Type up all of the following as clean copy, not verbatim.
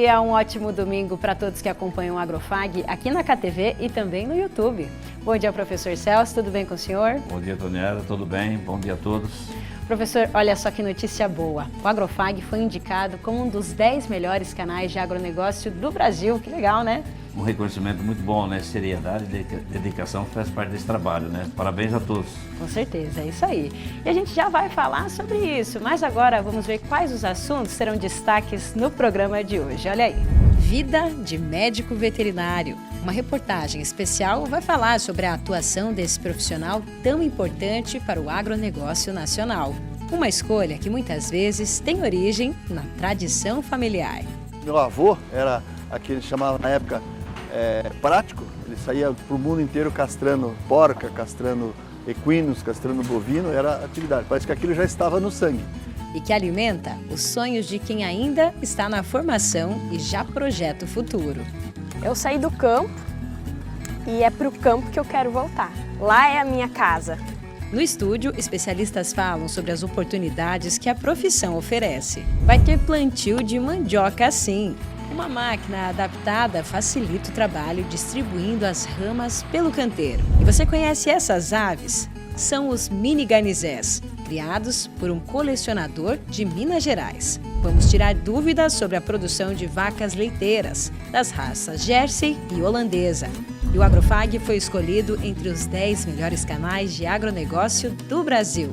dia, um ótimo domingo para todos que acompanham o Agrofag aqui na KTV e também no YouTube. Bom dia, professor Celso, tudo bem com o senhor? Bom dia, Antoniela, tudo bem? Bom dia a todos. Professor, olha só que notícia boa. O Agrofag foi indicado como um dos 10 melhores canais de agronegócio do Brasil. Que legal, né? Um reconhecimento muito bom, né? Seriedade e dedicação faz parte desse trabalho, né? Parabéns a todos. Com certeza, é isso aí. E a gente já vai falar sobre isso, mas agora vamos ver quais os assuntos serão destaques no programa de hoje. Olha aí. Vida de médico veterinário. Uma reportagem especial vai falar sobre a atuação desse profissional tão importante para o agronegócio nacional. Uma escolha que muitas vezes tem origem na tradição familiar. Meu avô era aquele que chamava na época prático, ele saía para o mundo inteiro castrando porca, castrando equinos, castrando bovino, era atividade. Parece que aquilo já estava no sangue. E que alimenta os sonhos de quem ainda está na formação e já projeta o futuro. Eu saí do campo e é para o campo que eu quero voltar. Lá é a minha casa. No estúdio, especialistas falam sobre as oportunidades que a profissão oferece. Vai ter plantio de mandioca sim. Uma máquina adaptada facilita o trabalho distribuindo as ramas pelo canteiro. E você conhece essas aves? São os mini garnizés, criados por um colecionador de Minas Gerais. Vamos tirar dúvidas sobre a produção de vacas leiteiras, das raças Jersey e holandesa. E o Agrofag foi escolhido entre os 10 melhores canais de agronegócio do Brasil.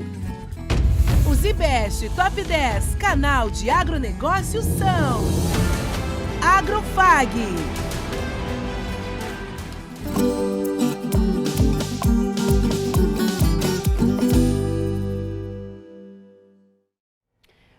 Os IBEST Top 10 Canal de Agronegócio são Agrofag.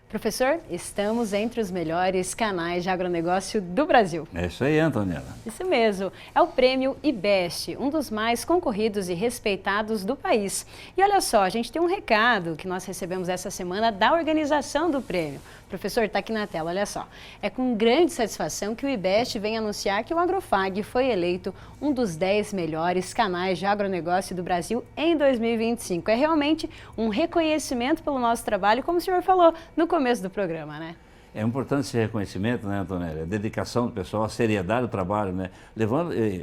Professor, estamos entre os melhores canais de agronegócio do Brasil. É isso aí, Antoniela. Isso mesmo. É o prêmio IBEST, um dos mais concorridos e respeitados do país. E olha só, a gente tem um recado que nós recebemos essa semana da organização do prêmio. Professor, está aqui na tela, olha só. É com grande satisfação que o IBEST vem anunciar que o Agrofag foi eleito um dos 10 melhores canais de agronegócio do Brasil em 2025. É realmente um reconhecimento pelo nosso trabalho, como o senhor falou no começo do programa, né? É importante esse reconhecimento, né, Antoniela? A dedicação do pessoal, a seriedade do trabalho, né?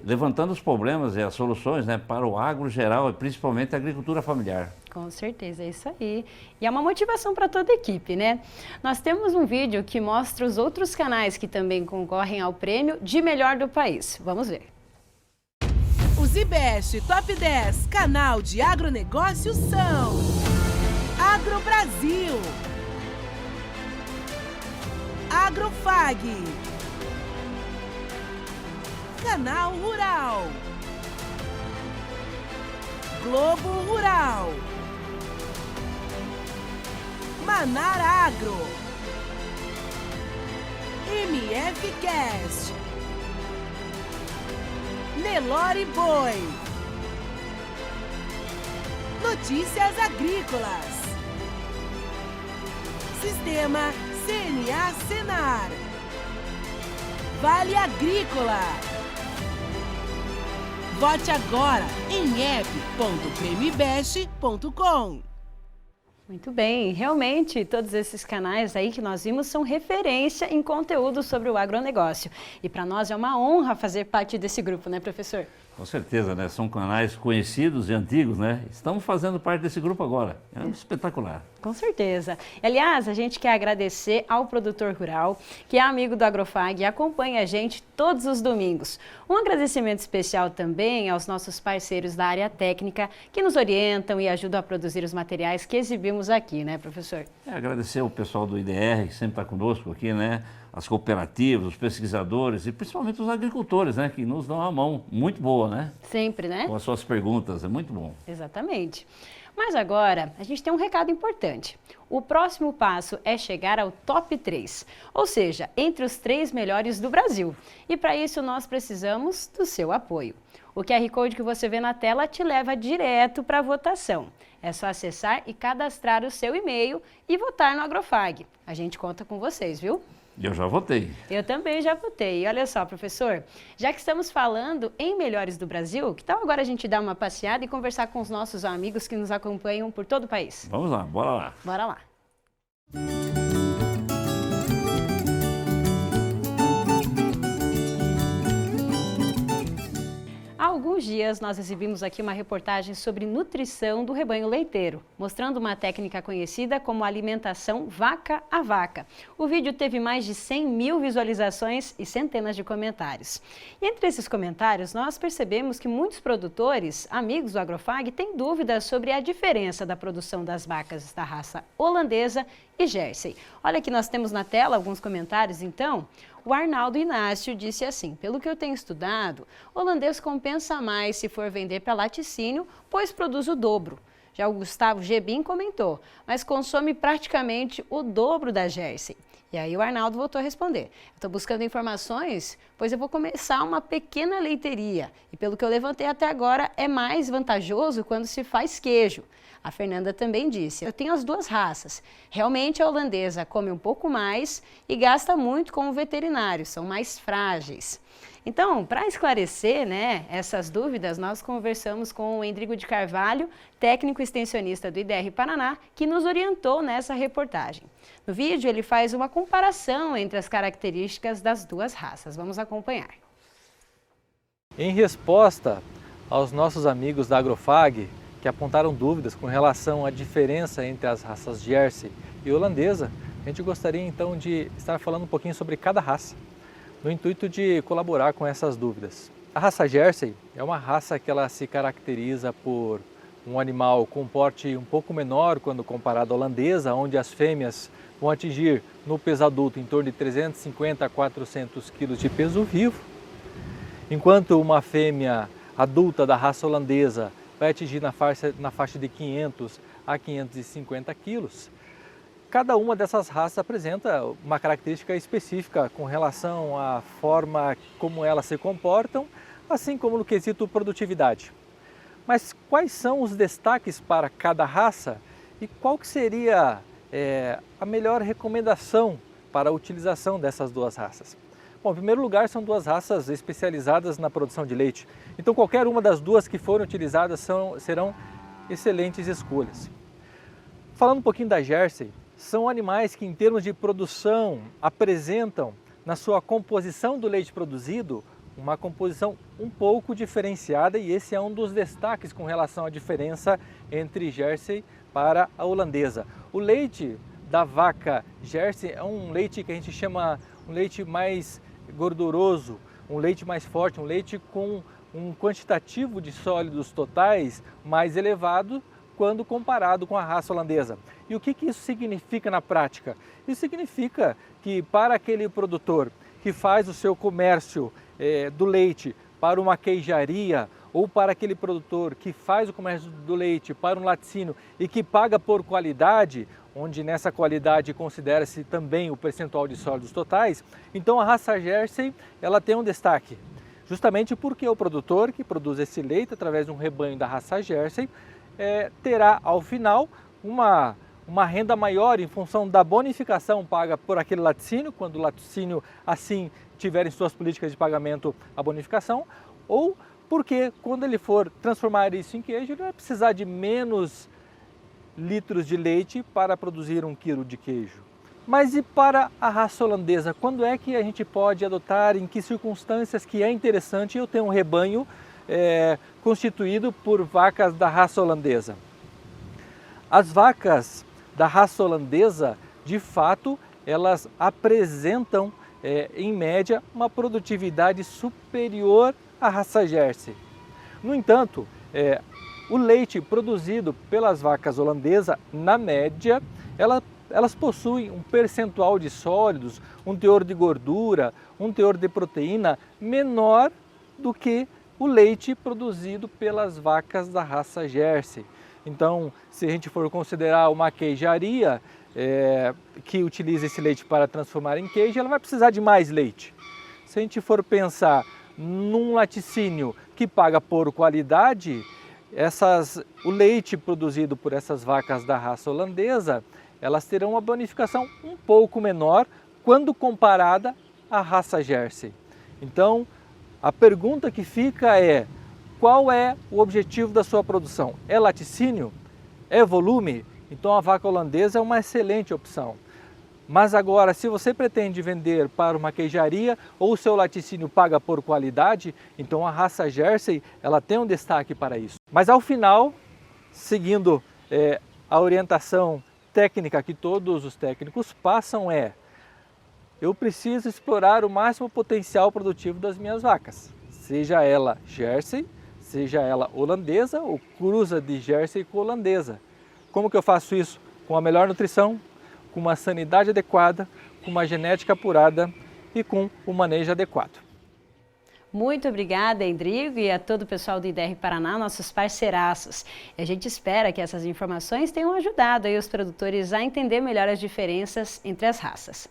Levantando os problemas e as soluções, né, para o agro geral e principalmente a agricultura familiar. Com certeza, é isso aí. E é uma motivação para toda a equipe, né? Nós temos um vídeo que mostra os outros canais que também concorrem ao prêmio de melhor do país. Vamos ver. Os IBEST Top 10 Canal de Agronegócio são AgroBrasil, Agrofag, Canal Rural, Globo Rural, Manar Agro, MFcast, Nelore Boi, Notícias Agrícolas, Sistema CNA Senar, Vale Agrícola. Vote agora em app.premiobest.com. Muito bem, realmente todos esses canais aí que nós vimos são referência em conteúdo sobre o agronegócio. E para nós é uma honra fazer parte desse grupo, né, professor? Com certeza, né? São canais conhecidos e antigos, né? Estamos fazendo parte desse grupo agora. É espetacular. Com certeza. Aliás, a gente quer agradecer ao produtor rural, que é amigo do Agrofag e acompanha a gente todos os domingos. Um agradecimento especial também aos nossos parceiros da área técnica, que nos orientam e ajudam a produzir os materiais que exibimos aqui, né, professor? Agradecer ao pessoal do IDR, que sempre está conosco aqui, né? As cooperativas, os pesquisadores e principalmente os agricultores, né? Que nos dão uma mão muito boa, né? Sempre, né? Com as suas perguntas, é muito bom. Exatamente. Mas agora, a gente tem um recado importante. O próximo passo é chegar ao top 3, ou seja, entre os 3 melhores do Brasil. E para isso nós precisamos do seu apoio. O QR Code que você vê na tela te leva direto para a votação. É só acessar e cadastrar o seu e-mail e votar no Agrofag. A gente conta com vocês, viu? Eu já votei. Eu também já votei. E olha só, professor, já que estamos falando em Melhores do Brasil, que tal agora a gente dar uma passeada e conversar com os nossos amigos que nos acompanham por todo o país? Vamos lá, bora lá. Bora lá. dias nós exibimos aqui uma reportagem sobre nutrição do rebanho leiteiro, mostrando uma técnica conhecida como alimentação vaca a vaca. O vídeo teve mais de 100 mil visualizações e centenas de comentários. E entre esses comentários, nós percebemos que muitos produtores, amigos do Agrofag, têm dúvidas sobre a diferença da produção das vacas da raça holandesa e Jersey. Olha que nós temos na tela alguns comentários, então. O Arnaldo Inácio disse assim: pelo que eu tenho estudado, holandês compensa mais se for vender para laticínio, pois produz o dobro. Já o Gustavo Gebim comentou, mas consome praticamente o dobro da Jersey. E aí o Arnaldo voltou a responder: estou buscando informações, pois eu vou começar uma pequena leiteria. E pelo que eu levantei até agora, é mais vantajoso quando se faz queijo. A Fernanda também disse: eu tenho as duas raças. Realmente a holandesa come um pouco mais e gasta muito com o veterinário, são mais frágeis. Então, para esclarecer, essas dúvidas, nós conversamos com o Endrigo de Carvalho, técnico extensionista do IDR Paraná, que nos orientou nessa reportagem. No vídeo, ele faz uma comparação entre as características das duas raças. Vamos acompanhar. Em resposta aos nossos amigos da Agrofag, que apontaram dúvidas com relação à diferença entre as raças Jersey e holandesa, a gente gostaria então de estar falando um pouquinho sobre cada raça, no intuito de colaborar com essas dúvidas. A raça Jersey é uma raça que ela se caracteriza por um animal com porte um pouco menor quando comparado à holandesa, onde as fêmeas vão atingir no peso adulto em torno de 350 a 400 kg de peso vivo, enquanto uma fêmea adulta da raça holandesa vai atingir na faixa de 500 a 550 quilos. Cada uma dessas raças apresenta uma característica específica com relação à forma como elas se comportam, assim como no quesito produtividade. Mas quais são os destaques para cada raça e qual que seria a melhor recomendação para a utilização dessas duas raças? Bom, em primeiro lugar, são duas raças especializadas na produção de leite. Então, qualquer uma das duas que forem utilizadas serão excelentes escolhas. Falando um pouquinho da Jersey, são animais que, em termos de produção, apresentam, na sua composição do leite produzido, uma composição um pouco diferenciada, e esse é um dos destaques com relação à diferença entre Jersey para a holandesa. O leite da vaca Jersey é um leite que a gente chama um leite mais gorduroso, um leite mais forte, um leite com um quantitativo de sólidos totais mais elevado quando comparado com a raça holandesa. E o que isso significa na prática? Isso significa que para aquele produtor que faz o seu comércio do leite para uma queijaria, ou para aquele produtor que faz o comércio do leite para um laticínio e que paga por qualidade, onde nessa qualidade considera-se também o percentual de sólidos totais, então a raça Jersey ela tem um destaque, justamente porque o produtor que produz esse leite através de um rebanho da raça Jersey terá ao final uma renda maior em função da bonificação paga por aquele laticínio, quando o laticínio assim tiver em suas políticas de pagamento a bonificação, ou porque quando ele for transformar isso em queijo, ele vai precisar de menos litros de leite para produzir 1 quilo de queijo. Mas e para a raça holandesa? Quando é que a gente pode adotar, em que circunstâncias que é interessante eu ter um rebanho constituído por vacas da raça holandesa? As vacas da raça holandesa, de fato, elas apresentam, em média, uma produtividade superior à raça Jersey. No entanto, o leite produzido pelas vacas holandesas, na média, elas possuem um percentual de sólidos, um teor de gordura, um teor de proteína menor do que o leite produzido pelas vacas da raça Jersey. Então, se a gente for considerar uma queijaria que utiliza esse leite para transformar em queijo, ela vai precisar de mais leite. Se a gente for pensar num laticínio que paga por qualidade, o leite produzido por essas vacas da raça holandesa, elas terão uma bonificação um pouco menor quando comparada à raça Jersey. Então, a pergunta que fica é: qual é o objetivo da sua produção? É laticínio? É volume? Então a vaca holandesa é uma excelente opção. Mas agora, se você pretende vender para uma queijaria ou o seu laticínio paga por qualidade, então a raça Jersey ela tem um destaque para isso. Mas ao final, seguindo a orientação técnica que todos os técnicos passam eu preciso explorar o máximo potencial produtivo das minhas vacas, seja ela Jersey, seja ela holandesa ou cruza de Jersey com holandesa. Como que eu faço isso? Com a melhor nutrição, com uma sanidade adequada, com uma genética apurada e com o manejo adequado. Muito obrigada, Endrigo, e a todo o pessoal do IDR Paraná, nossos parceiraços. A gente espera que essas informações tenham ajudado aí os produtores a entender melhor as diferenças entre as raças.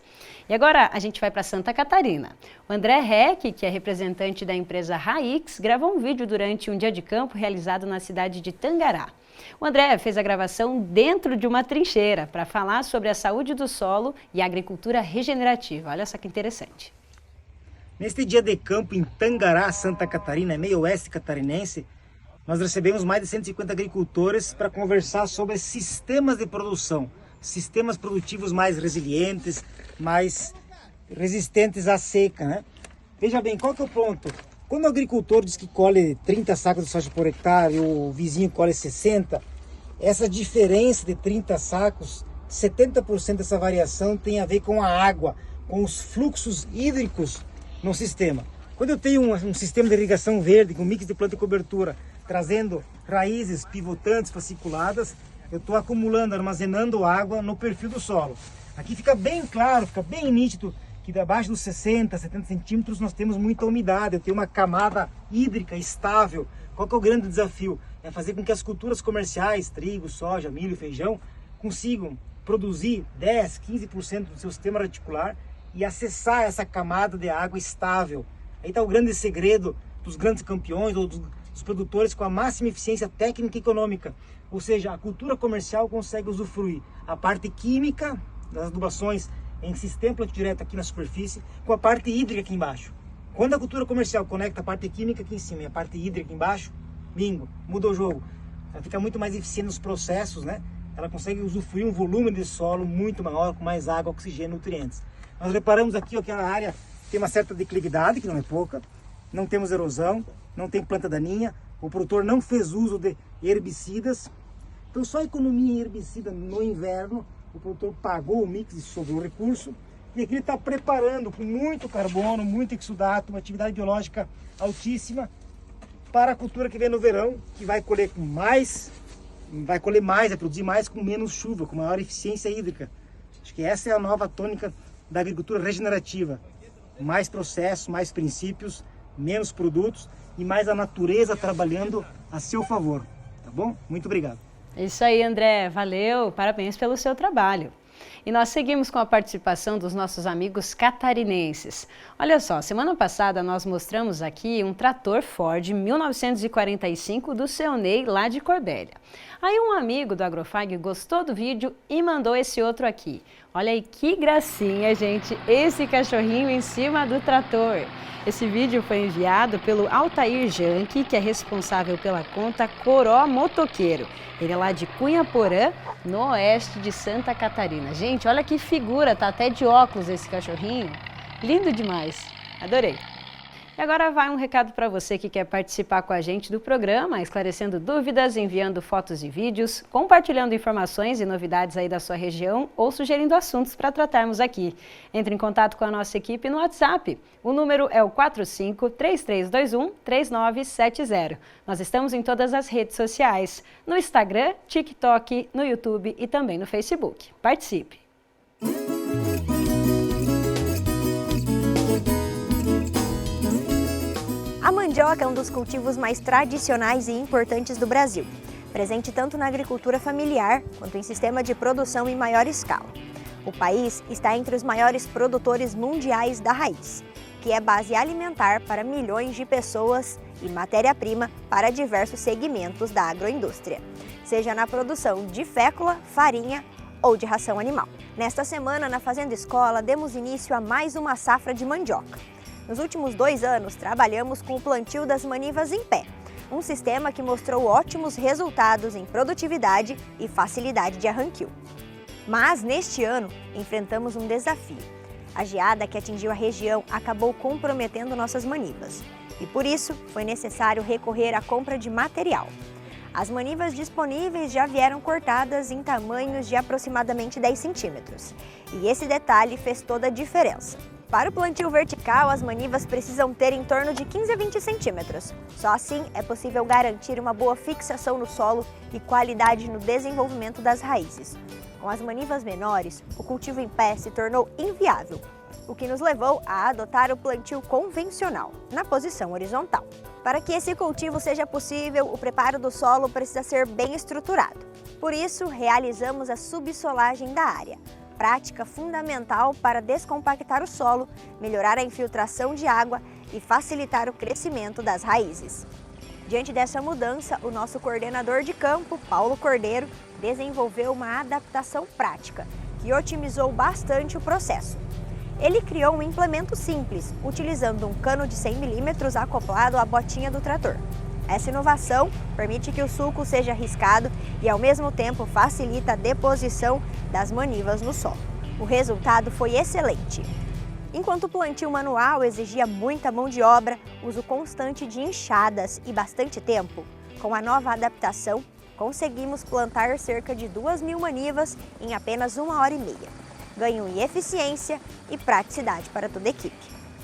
E agora a gente vai para Santa Catarina. O André Reck, que é representante da empresa Raix, gravou um vídeo durante um dia de campo realizado na cidade de Tangará. O André fez a gravação dentro de uma trincheira para falar sobre a saúde do solo e a agricultura regenerativa. Olha só que interessante. Neste dia de campo em Tangará, Santa Catarina, meio oeste catarinense, nós recebemos mais de 150 agricultores para conversar sobre sistemas de produção, sistemas produtivos mais resilientes, mais resistentes à seca, né? Veja bem, qual que é o ponto? Quando o agricultor diz que colhe 30 sacos de soja por hectare e o vizinho colhe 60, essa diferença de 30 sacos, 70% dessa variação tem a ver com a água, com os fluxos hídricos no sistema. Quando eu tenho um sistema de irrigação verde com mix de planta e cobertura, trazendo raízes pivotantes, fasciculadas, eu estou acumulando, armazenando água no perfil do solo. Aqui fica bem claro, fica bem nítido que abaixo dos 60, 70 centímetros nós temos muita umidade, eu tenho uma camada hídrica estável. Qual que é o grande desafio? É fazer com que as culturas comerciais, trigo, soja, milho, feijão, consigam produzir 10, 15% do seu sistema reticular e acessar essa camada de água estável. Aí está o grande segredo dos grandes campeões ou dos produtores com a máxima eficiência técnica e econômica. Ou seja, a cultura comercial consegue usufruir a parte química das adubações em sistema plantio direto aqui na superfície com a parte hídrica aqui embaixo. Quando a cultura comercial conecta a parte química aqui em cima e a parte hídrica aqui embaixo, bingo, muda o jogo. Ela fica muito mais eficiente nos processos, né? Ela consegue usufruir um volume de solo muito maior, com mais água, oxigênio e nutrientes. Nós reparamos aqui, ó, que a área tem uma certa declividade, que não é pouca, não temos erosão, não tem planta daninha, o produtor não fez uso de herbicidas, então só economia em herbicida no inverno, o produtor pagou o mix sobre o recurso, e aqui ele está preparando com muito carbono, muito exudato, uma atividade biológica altíssima, para a cultura que vem no verão, que vai colher mais, vai produzir mais com menos chuva, com maior eficiência hídrica. Acho que essa é a nova tônica da agricultura regenerativa. Mais processos, mais princípios, menos produtos e mais a natureza trabalhando a seu favor. Tá bom? Muito obrigado. Isso aí, André. Valeu. Parabéns pelo seu trabalho. E nós seguimos com a participação dos nossos amigos catarinenses. Olha só, semana passada nós mostramos aqui um trator Ford 1945 do seu Ney, lá de Corbélia. Aí um amigo do Agrofag gostou do vídeo e mandou esse outro aqui. Olha aí que gracinha, gente, esse cachorrinho em cima do trator. Esse vídeo foi enviado pelo Altair Janke, que é responsável pela conta Coró Motoqueiro. Ele é lá de Cunhaporã, no oeste de Santa Catarina. Gente, olha que figura, tá até de óculos esse cachorrinho. Lindo demais, adorei. E agora vai um recado para você que quer participar com a gente do programa, esclarecendo dúvidas, enviando fotos e vídeos, compartilhando informações e novidades aí da sua região ou sugerindo assuntos para tratarmos aqui. Entre em contato com a nossa equipe no WhatsApp. O número é o 4533213970. Nós estamos em todas as redes sociais, no Instagram, TikTok, no YouTube e também no Facebook. Participe! A mandioca é um dos cultivos mais tradicionais e importantes do Brasil, presente tanto na agricultura familiar quanto em sistema de produção em maior escala. O país está entre os maiores produtores mundiais da raiz, que é base alimentar para milhões de pessoas e matéria-prima para diversos segmentos da agroindústria, seja na produção de fécula, farinha ou de ração animal. Nesta semana, na Fazenda Escola, demos início a mais uma safra de mandioca. Nos últimos 2 anos, trabalhamos com o plantio das manivas em pé, um sistema que mostrou ótimos resultados em produtividade e facilidade de arranquio. Mas, neste ano, enfrentamos um desafio. A geada que atingiu a região acabou comprometendo nossas manivas. E por isso, foi necessário recorrer à compra de material. As manivas disponíveis já vieram cortadas em tamanhos de aproximadamente 10 centímetros. E esse detalhe fez toda a diferença. Para o plantio vertical, as manivas precisam ter em torno de 15 a 20 centímetros. Só assim é possível garantir uma boa fixação no solo e qualidade no desenvolvimento das raízes. Com as manivas menores, o cultivo em pé se tornou inviável, o que nos levou a adotar o plantio convencional, na posição horizontal. Para que esse cultivo seja possível, o preparo do solo precisa ser bem estruturado. Por isso, realizamos a subsolagem da área, prática fundamental para descompactar o solo, melhorar a infiltração de água e facilitar o crescimento das raízes. Diante dessa mudança, o nosso coordenador de campo, Paulo Cordeiro, desenvolveu uma adaptação prática que otimizou bastante o processo. Ele criou um implemento simples, utilizando um cano de 100 milímetros acoplado à botinha do trator. Essa inovação permite que o sulco seja riscado e, ao mesmo tempo, facilita a deposição das manivas no solo. O resultado foi excelente. Enquanto o plantio manual exigia muita mão de obra, uso constante de enxadas e bastante tempo, com a nova adaptação, conseguimos plantar cerca de 2.000 manivas em apenas 1h30. Ganho em eficiência e praticidade para toda a equipe.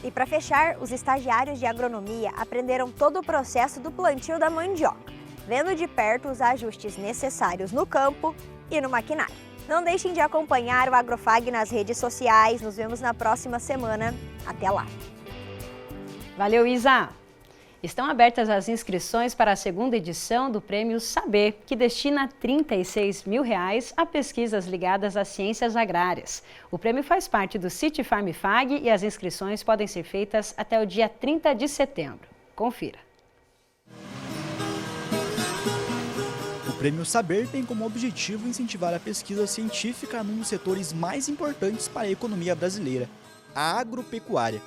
E para fechar, os estagiários de agronomia aprenderam todo o processo do plantio da mandioca, vendo de perto os ajustes necessários no campo e no maquinário. Não deixem de acompanhar o Agrofag nas redes sociais. Nos vemos na próxima semana. Até lá! Valeu, Isa! Estão abertas as inscrições para a segunda edição do Prêmio Saber, que destina R$ 36 mil a pesquisas ligadas às ciências agrárias. O prêmio faz parte do City Farm Fag e as inscrições podem ser feitas até o dia 30 de setembro. Confira. O Prêmio Saber tem como objetivo incentivar a pesquisa científica num dos setores mais importantes para a economia brasileira, a agropecuária.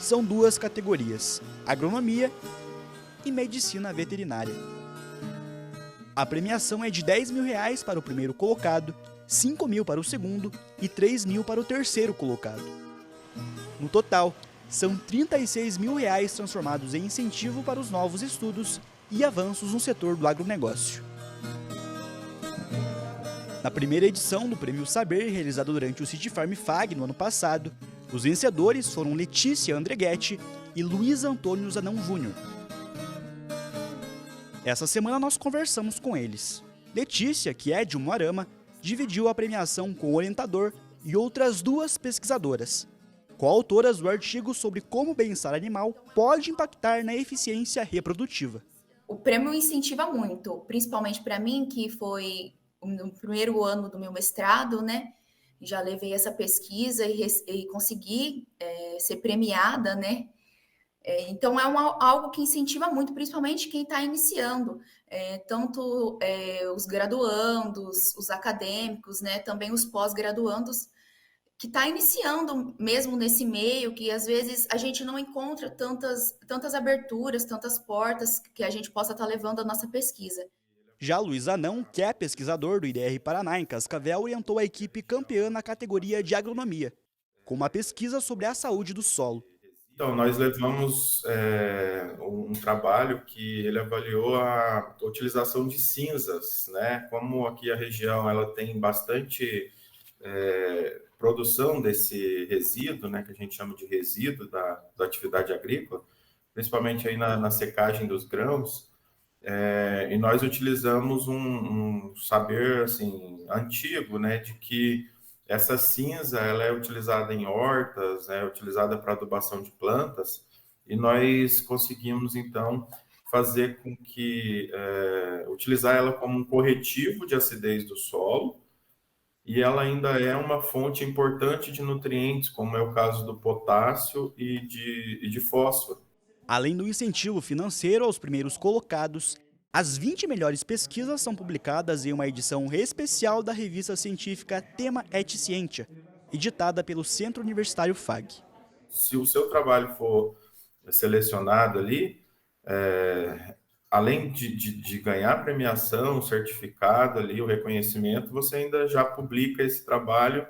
São duas categorias, agronomia e medicina veterinária. A premiação é de R$ 10 mil para o primeiro colocado, R$ 5 mil para o segundo e R$ 3 mil para o terceiro colocado. No total, são R$ 36 mil transformados em incentivo para os novos estudos e avanços no setor do agronegócio. Na primeira edição do Prêmio Saber, realizado durante o City Farm Fag no ano passado, os vencedores foram Letícia Andreghetti e Luiz Antônio Zanão Júnior. Essa semana nós conversamos com eles. Letícia, que é de Umuarama, dividiu a premiação com o orientador e outras duas pesquisadoras, coautoras do artigo sobre como o bem-estar animal pode impactar na eficiência reprodutiva. O prêmio incentiva muito, principalmente para mim, que foi no primeiro ano do meu mestrado, né? Já levei essa pesquisa e consegui ser premiada, né? Então, é algo que incentiva muito, principalmente quem está iniciando, tanto os graduandos, os acadêmicos, né? Também os pós-graduandos, que está iniciando mesmo nesse meio, que às vezes a gente não encontra tantas aberturas, tantas portas que a gente possa estar levando a nossa pesquisa. Já Luiz Anão, que é pesquisador do IDR Paraná em Cascavel, orientou a equipe campeã na categoria de agronomia, com uma pesquisa sobre a saúde do solo. Então, nós levamos um trabalho que ele avaliou a utilização de cinzas, né? Como aqui a região ela tem bastante produção desse resíduo, né? Que a gente chama de resíduo da atividade agrícola, principalmente aí na secagem dos grãos. E nós utilizamos um saber assim, antigo, né, de que essa cinza ela é utilizada em hortas, é utilizada para adubação de plantas, e nós conseguimos, então, fazer com que utilizar ela como um corretivo de acidez do solo, e ela ainda é uma fonte importante de nutrientes, como é o caso do potássio e de fósforo. Além do incentivo financeiro aos primeiros colocados, as 20 melhores pesquisas são publicadas em uma edição especial da revista científica Tema et Scientia, editada pelo Centro Universitário Fag. Se o seu trabalho for selecionado ali, além de ganhar premiação, o certificado ali, o reconhecimento, você ainda já publica esse trabalho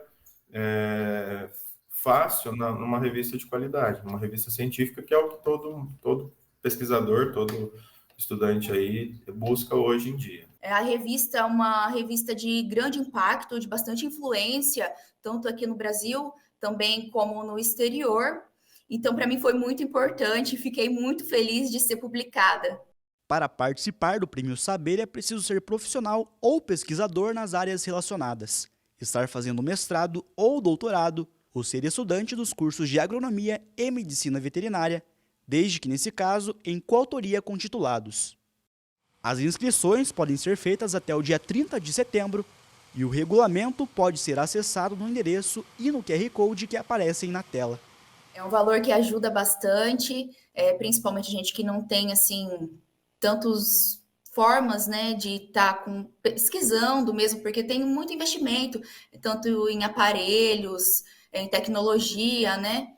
fácil numa revista de qualidade, numa revista científica, que é o que todo pesquisador, todo estudante aí busca hoje em dia. A revista é uma revista de grande impacto, de bastante influência, tanto aqui no Brasil, também como no exterior. Então, para mim foi muito importante, fiquei muito feliz de ser publicada. Para participar do Prêmio Saber é preciso ser profissional ou pesquisador nas áreas relacionadas, estar fazendo mestrado ou doutorado, ou ser estudante dos cursos de agronomia e medicina veterinária, desde que, nesse caso, em coautoria com titulados. As inscrições podem ser feitas até o dia 30 de setembro e o regulamento pode ser acessado no endereço e no QR Code que aparecem na tela. É um valor que ajuda bastante, principalmente gente que não tem, assim, tantas formas, né, de estar pesquisando mesmo, porque tem muito investimento, tanto em aparelhos, em tecnologia, né?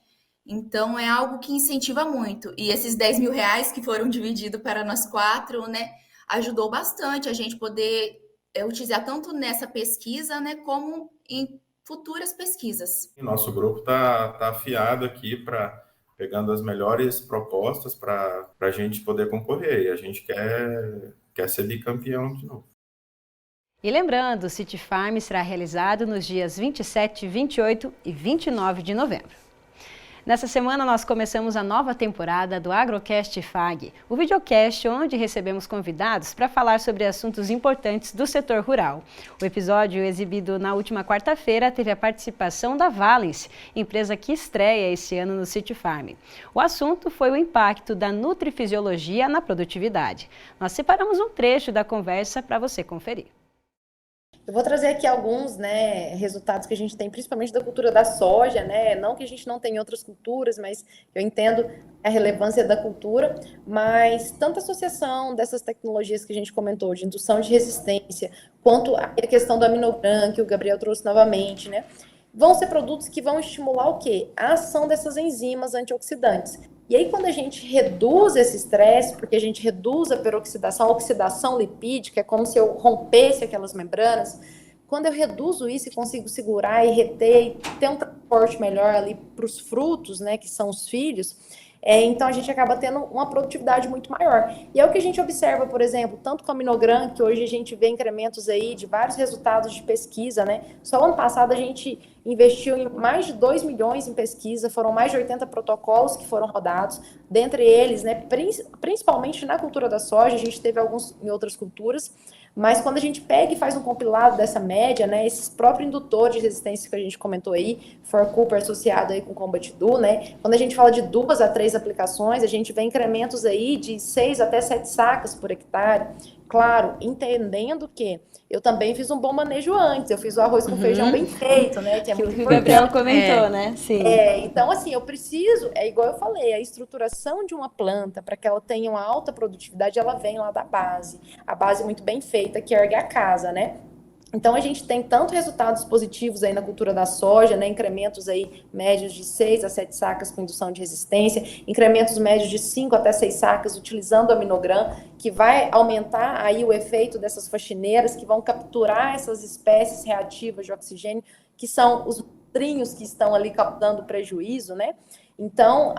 Então, é algo que incentiva muito. E esses 10 mil reais que foram divididos para nós 4, né, ajudou bastante a gente poder utilizar tanto nessa pesquisa, né, como em futuras pesquisas. Nosso grupo tá afiado aqui pegando as melhores propostas para a gente poder concorrer. E a gente quer ser bicampeão de novo. E lembrando, o City Farm será realizado nos dias 27, 28 e 29 de novembro. Nessa semana, nós começamos a nova temporada do Agrocast FAG, o videocast onde recebemos convidados para falar sobre assuntos importantes do setor rural. O episódio exibido na última quarta-feira teve a participação da Valens, empresa que estreia esse ano no City Farm. O assunto foi o impacto da nutrifisiologia na produtividade. Nós separamos um trecho da conversa para você conferir. Eu vou trazer aqui alguns, né, resultados que a gente tem, principalmente da cultura da soja, né, não que a gente não tenha outras culturas, mas eu entendo a relevância da cultura, mas tanto a associação dessas tecnologias que a gente comentou, de indução de resistência, quanto a questão do aminogran, que o Gabriel trouxe novamente, né, vão ser produtos que vão estimular o quê? A ação dessas enzimas antioxidantes. E aí, quando a gente reduz esse estresse, porque a gente reduz a peroxidação, a oxidação lipídica, é como se eu rompesse aquelas membranas, quando eu reduzo isso e consigo segurar e reter, e ter um transporte melhor ali para os frutos, né, que são os filhos, então a gente acaba tendo uma produtividade muito maior. E é o que a gente observa, por exemplo, tanto com a aminogran, que hoje a gente vê incrementos aí de vários resultados de pesquisa, né? Só ano passado a gente investiu em mais de 2 milhões em pesquisa, foram mais de 80 protocolos que foram rodados, dentre eles, né, principalmente na cultura da soja, a gente teve alguns em outras culturas, mas quando a gente pega e faz um compilado dessa média, né, esses próprios indutores de resistência que a gente comentou aí, For Cooper associado aí com Combat Do, né, quando a gente fala de 2 a 3 aplicações, a gente vê incrementos aí de 6 até 7 sacas por hectare, claro, entendendo que eu também fiz um bom manejo antes, eu fiz o arroz com feijão bem feito, né, que é muito importante. O Gabriel comentou, né, sim. Então assim, eu preciso, igual eu falei, a estruturação de uma planta, para que ela tenha uma alta produtividade, ela vem lá da base, a base muito bem feita, que ergue a casa, né. Então, a gente tem tanto resultados positivos aí na cultura da soja, né, incrementos aí médios de 6 a 7 sacas com indução de resistência, incrementos médios de 5 até 6 sacas utilizando o aminogran, que vai aumentar aí o efeito dessas faxineiras que vão capturar essas espécies reativas de oxigênio, que são os trinhos que estão ali captando prejuízo, né? Então,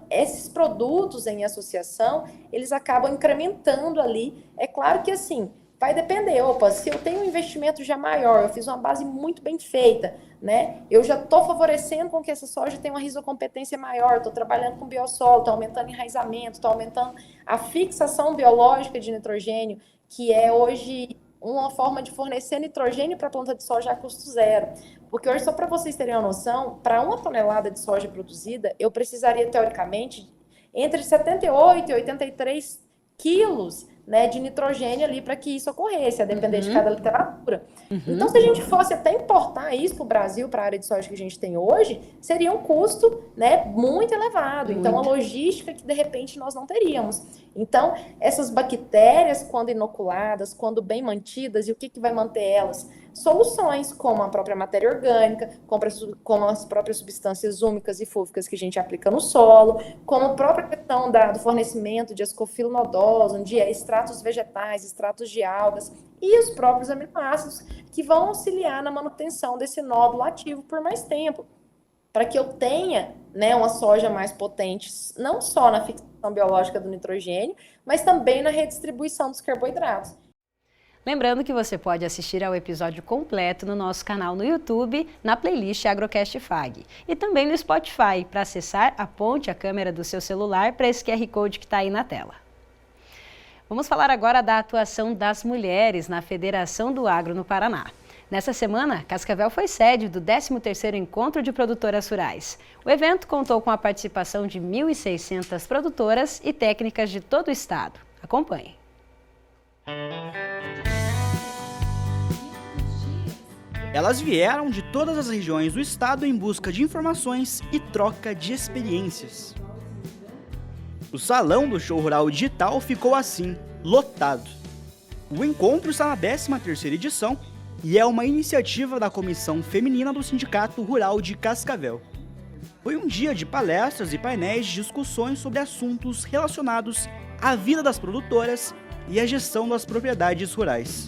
esses produtos em associação, eles acabam incrementando ali. É claro que assim, vai depender, se eu tenho um investimento já maior, eu fiz uma base muito bem feita, né? Eu já estou favorecendo com que essa soja tenha uma risocompetência maior, estou trabalhando com biossolo, estou aumentando enraizamento, estou aumentando a fixação biológica de nitrogênio, que é hoje uma forma de fornecer nitrogênio para a planta de soja a custo zero. Porque hoje, só para vocês terem uma noção, para 1 tonelada de soja produzida, eu precisaria, teoricamente, entre 78 e 83 quilos, né, de nitrogênio ali para que isso ocorresse, a depender de cada literatura. Então, se a gente fosse até importar isso para o Brasil, para a área de soja que a gente tem hoje, seria um custo, né, muito elevado. Então, a logística que, de repente, nós não teríamos. Então, essas bactérias, quando inoculadas, quando bem mantidas, e o que vai manter elas? soluções, como a própria matéria orgânica, como as próprias substâncias úmicas e fúlvicas que a gente aplica no solo, como a própria questão do fornecimento de ascofilo nodoso, de extratos vegetais, extratos de algas e os próprios aminoácidos que vão auxiliar na manutenção desse nódulo ativo por mais tempo, para que eu tenha, né, uma soja mais potente, não só na fixação biológica do nitrogênio, mas também na redistribuição dos carboidratos. Lembrando que você pode assistir ao episódio completo no nosso canal no YouTube, na playlist Agrocast FAG. E também no Spotify. Para acessar, aponte a câmera do seu celular para esse QR Code que está aí na tela. Vamos falar agora da atuação das mulheres na Federação do Agro no Paraná. Nessa semana, Cascavel foi sede do 13º Encontro de Produtoras Rurais. O evento contou com a participação de 1.600 produtoras e técnicas de todo o estado. Acompanhe. Elas vieram de todas as regiões do estado em busca de informações e troca de experiências. O Salão do Show Rural Digital ficou assim, lotado. O encontro está na 13ª edição e é uma iniciativa da Comissão Feminina do Sindicato Rural de Cascavel. Foi um dia de palestras e painéis de discussões sobre assuntos relacionados à vida das produtoras e à gestão das propriedades rurais.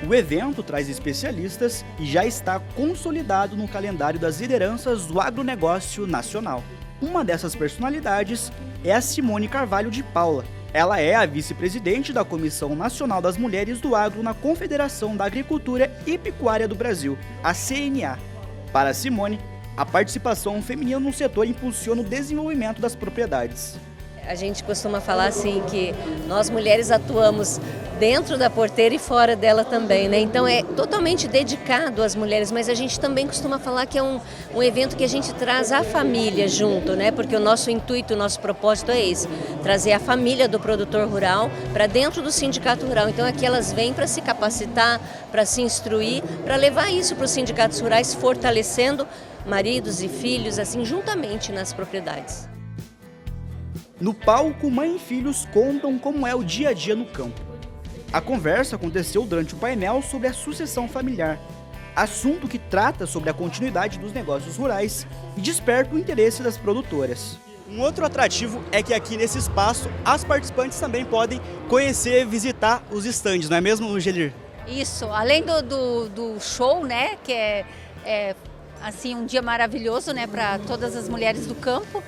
O evento traz especialistas e já está consolidado no calendário das lideranças do agronegócio nacional. Uma dessas personalidades é a Simone Carvalho de Paula. Ela é a vice-presidente da Comissão Nacional das Mulheres do Agro na Confederação da Agricultura e Pecuária do Brasil, a CNA. Para Simone, a participação feminina no setor impulsiona o desenvolvimento das propriedades. A gente costuma falar assim que nós mulheres atuamos dentro da porteira e fora dela também, né? Então é totalmente dedicado às mulheres, mas a gente também costuma falar que é um evento que a gente traz a família junto, né? Porque o nosso intuito, o nosso propósito é esse, trazer a família do produtor rural para dentro do sindicato rural. Então aqui elas vêm para se capacitar, para se instruir, para levar isso para os sindicatos rurais, fortalecendo maridos e filhos, assim, juntamente nas propriedades. No palco, mãe e filhos contam como é o dia a dia no campo. A conversa aconteceu durante o painel sobre a sucessão familiar, assunto que trata sobre a continuidade dos negócios rurais e desperta o interesse das produtoras. Um outro atrativo é que aqui nesse espaço as participantes também podem conhecer e visitar os estandes, não é mesmo, Gelir? Isso, além do show, né, que é assim, um dia maravilhoso, né, para todas as mulheres do campo.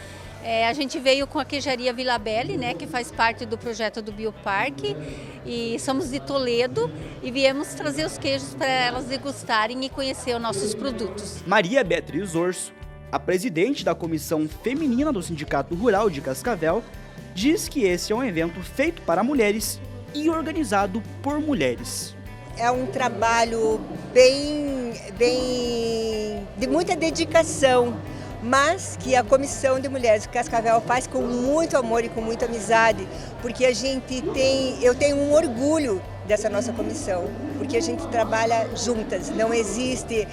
A gente veio com a queijaria Vila Belle, né, que faz parte do projeto do Bioparque, e somos de Toledo e viemos trazer os queijos para elas degustarem e conhecer os nossos produtos. Maria Beatriz Orso, a presidente da Comissão Feminina do Sindicato Rural de Cascavel, diz que esse é um evento feito para mulheres e organizado por mulheres. É um trabalho de muita dedicação, mas que a Comissão de Mulheres de Cascavel faz com muito amor e com muita amizade, porque eu tenho um orgulho dessa nossa comissão, porque a gente trabalha juntas, não existe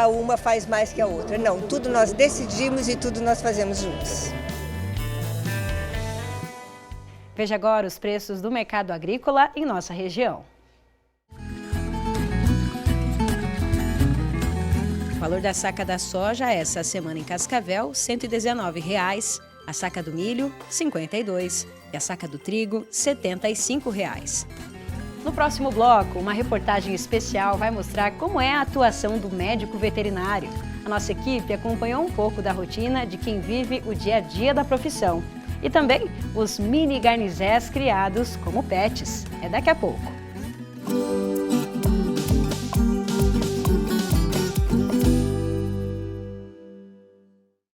uma faz mais que a outra, não, tudo nós decidimos e tudo nós fazemos juntos. Veja agora os preços do mercado agrícola em nossa região. O valor da saca da soja essa semana em Cascavel, R$ 119,00. A saca do milho, R$ 52,00. E a saca do trigo, R$ 75,00. No próximo bloco, uma reportagem especial vai mostrar como é a atuação do médico veterinário. A nossa equipe acompanhou um pouco da rotina de quem vive o dia a dia da profissão. E também os mini garnizés criados como pets. É daqui a pouco.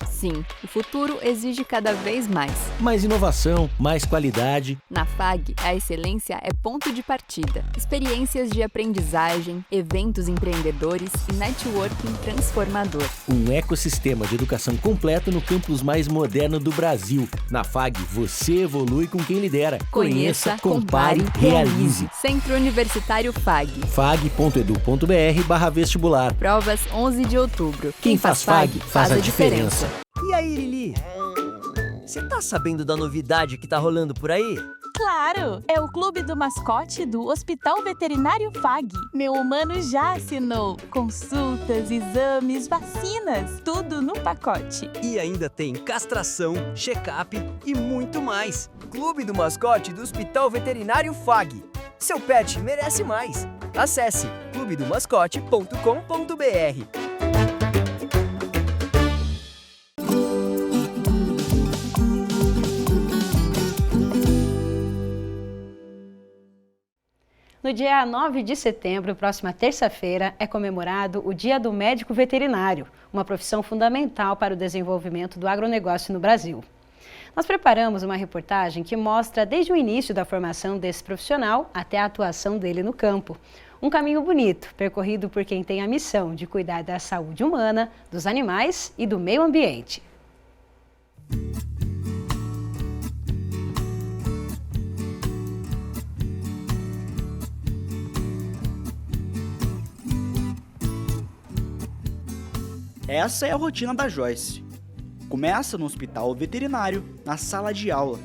Sim, o futuro exige cada vez mais. Mais inovação, mais qualidade. Na FAG, a excelência é ponto de partida. Experiências de aprendizagem, eventos empreendedores e networking transformador. Um ecossistema de educação completo no campus mais moderno do Brasil. Na FAG, você evolui com quem lidera. Conheça, compare, realize. Centro Universitário FAG. fag.edu.br/vestibular. Provas 11 de outubro. Quem faz FAG, faz a diferença. E aí, Lili? Você tá sabendo da novidade que tá rolando por aí? Claro! É o Clube do Mascote do Hospital Veterinário FAG. Meu humano já assinou. Consultas, exames, vacinas, tudo no pacote. E ainda tem castração, check-up e muito mais. Clube do Mascote do Hospital Veterinário FAG. Seu pet merece mais. Acesse clubedomascote.com.br. No dia 9 de setembro, próxima terça-feira, é comemorado o Dia do Médico Veterinário, uma profissão fundamental para o desenvolvimento do agronegócio no Brasil. Nós preparamos uma reportagem que mostra desde o início da formação desse profissional até a atuação dele no campo. Um caminho bonito, percorrido por quem tem a missão de cuidar da saúde humana, dos animais e do meio ambiente. Essa é a rotina da Joyce. Começa no hospital veterinário, na sala de aula.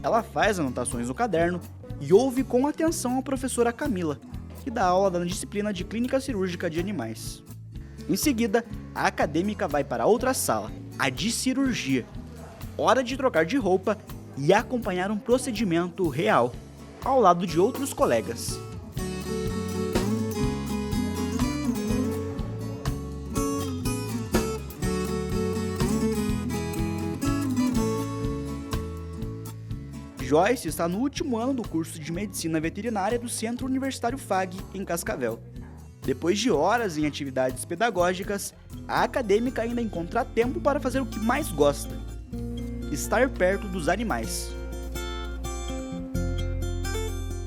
Ela faz anotações no caderno e ouve com atenção a professora Camila, que dá aula na disciplina de clínica cirúrgica de animais. Em seguida, a acadêmica vai para outra sala, a de cirurgia. Hora de trocar de roupa e acompanhar um procedimento real, ao lado de outros colegas. Joyce está no último ano do curso de Medicina Veterinária do Centro Universitário FAG, em Cascavel. Depois de horas em atividades pedagógicas, a acadêmica ainda encontra tempo para fazer o que mais gosta: estar perto dos animais.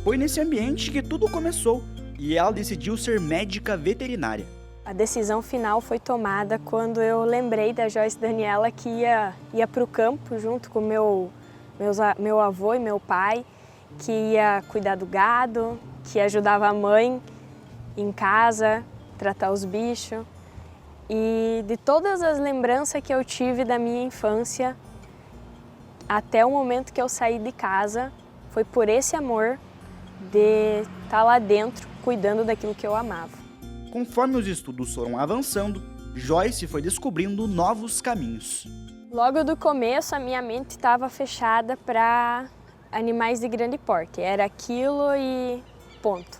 Foi nesse ambiente que tudo começou e ela decidiu ser médica veterinária. A decisão final foi tomada quando eu lembrei da Joyce Daniela, que ia para o campo junto com meu avô e meu pai, que ia cuidar do gado, que ajudava a mãe em casa, tratar os bichos. E de todas as lembranças que eu tive da minha infância, até o momento que eu saí de casa, foi por esse amor de estar lá dentro, cuidando daquilo que eu amava. Conforme os estudos foram avançando, Joyce foi descobrindo novos caminhos. Logo do começo, a minha mente estava fechada para animais de grande porte. Era aquilo e ponto.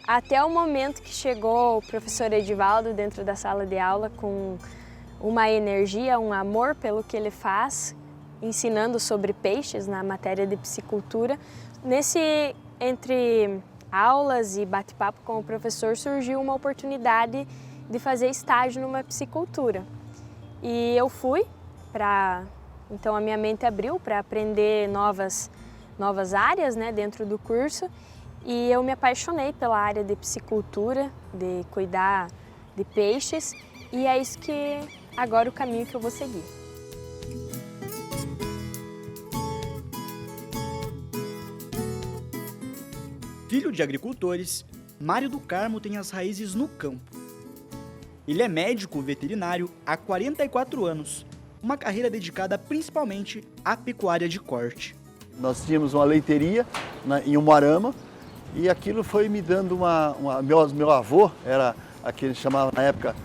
Até o momento que chegou o professor Edivaldo dentro da sala de aula com uma energia, um amor pelo que ele faz, ensinando sobre peixes na matéria de piscicultura. Entre aulas e bate-papo com o professor, surgiu uma oportunidade de fazer estágio numa piscicultura. E eu fui. Então a minha mente abriu para aprender novas áreas, né, dentro do curso, e eu me apaixonei pela área de piscicultura, de cuidar de peixes, e é isso que agora o caminho que eu vou seguir. Filho de agricultores, Mário do Carmo tem as raízes no campo. Ele é médico veterinário há 44 anos. Uma carreira dedicada principalmente à pecuária de corte. Nós tínhamos uma leiteria em Umuarama e aquilo foi me dando meu avô era aquele que chamava na época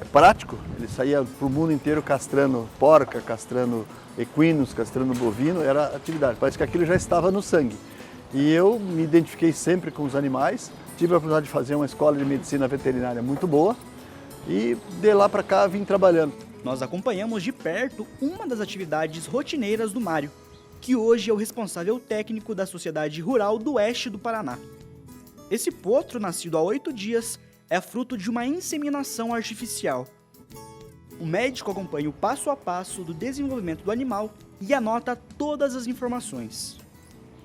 prático, ele saía para o mundo inteiro castrando porca, castrando equinos, castrando bovino, era atividade, parece que aquilo já estava no sangue. E eu me identifiquei sempre com os animais, tive a oportunidade de fazer uma escola de medicina veterinária muito boa e de lá para cá vim trabalhando. Nós acompanhamos de perto uma das atividades rotineiras do Mário, que hoje é o responsável técnico da Sociedade Rural do Oeste do Paraná. Esse potro, nascido há 8 dias, é fruto de uma inseminação artificial. O médico acompanha o passo a passo do desenvolvimento do animal e anota todas as informações.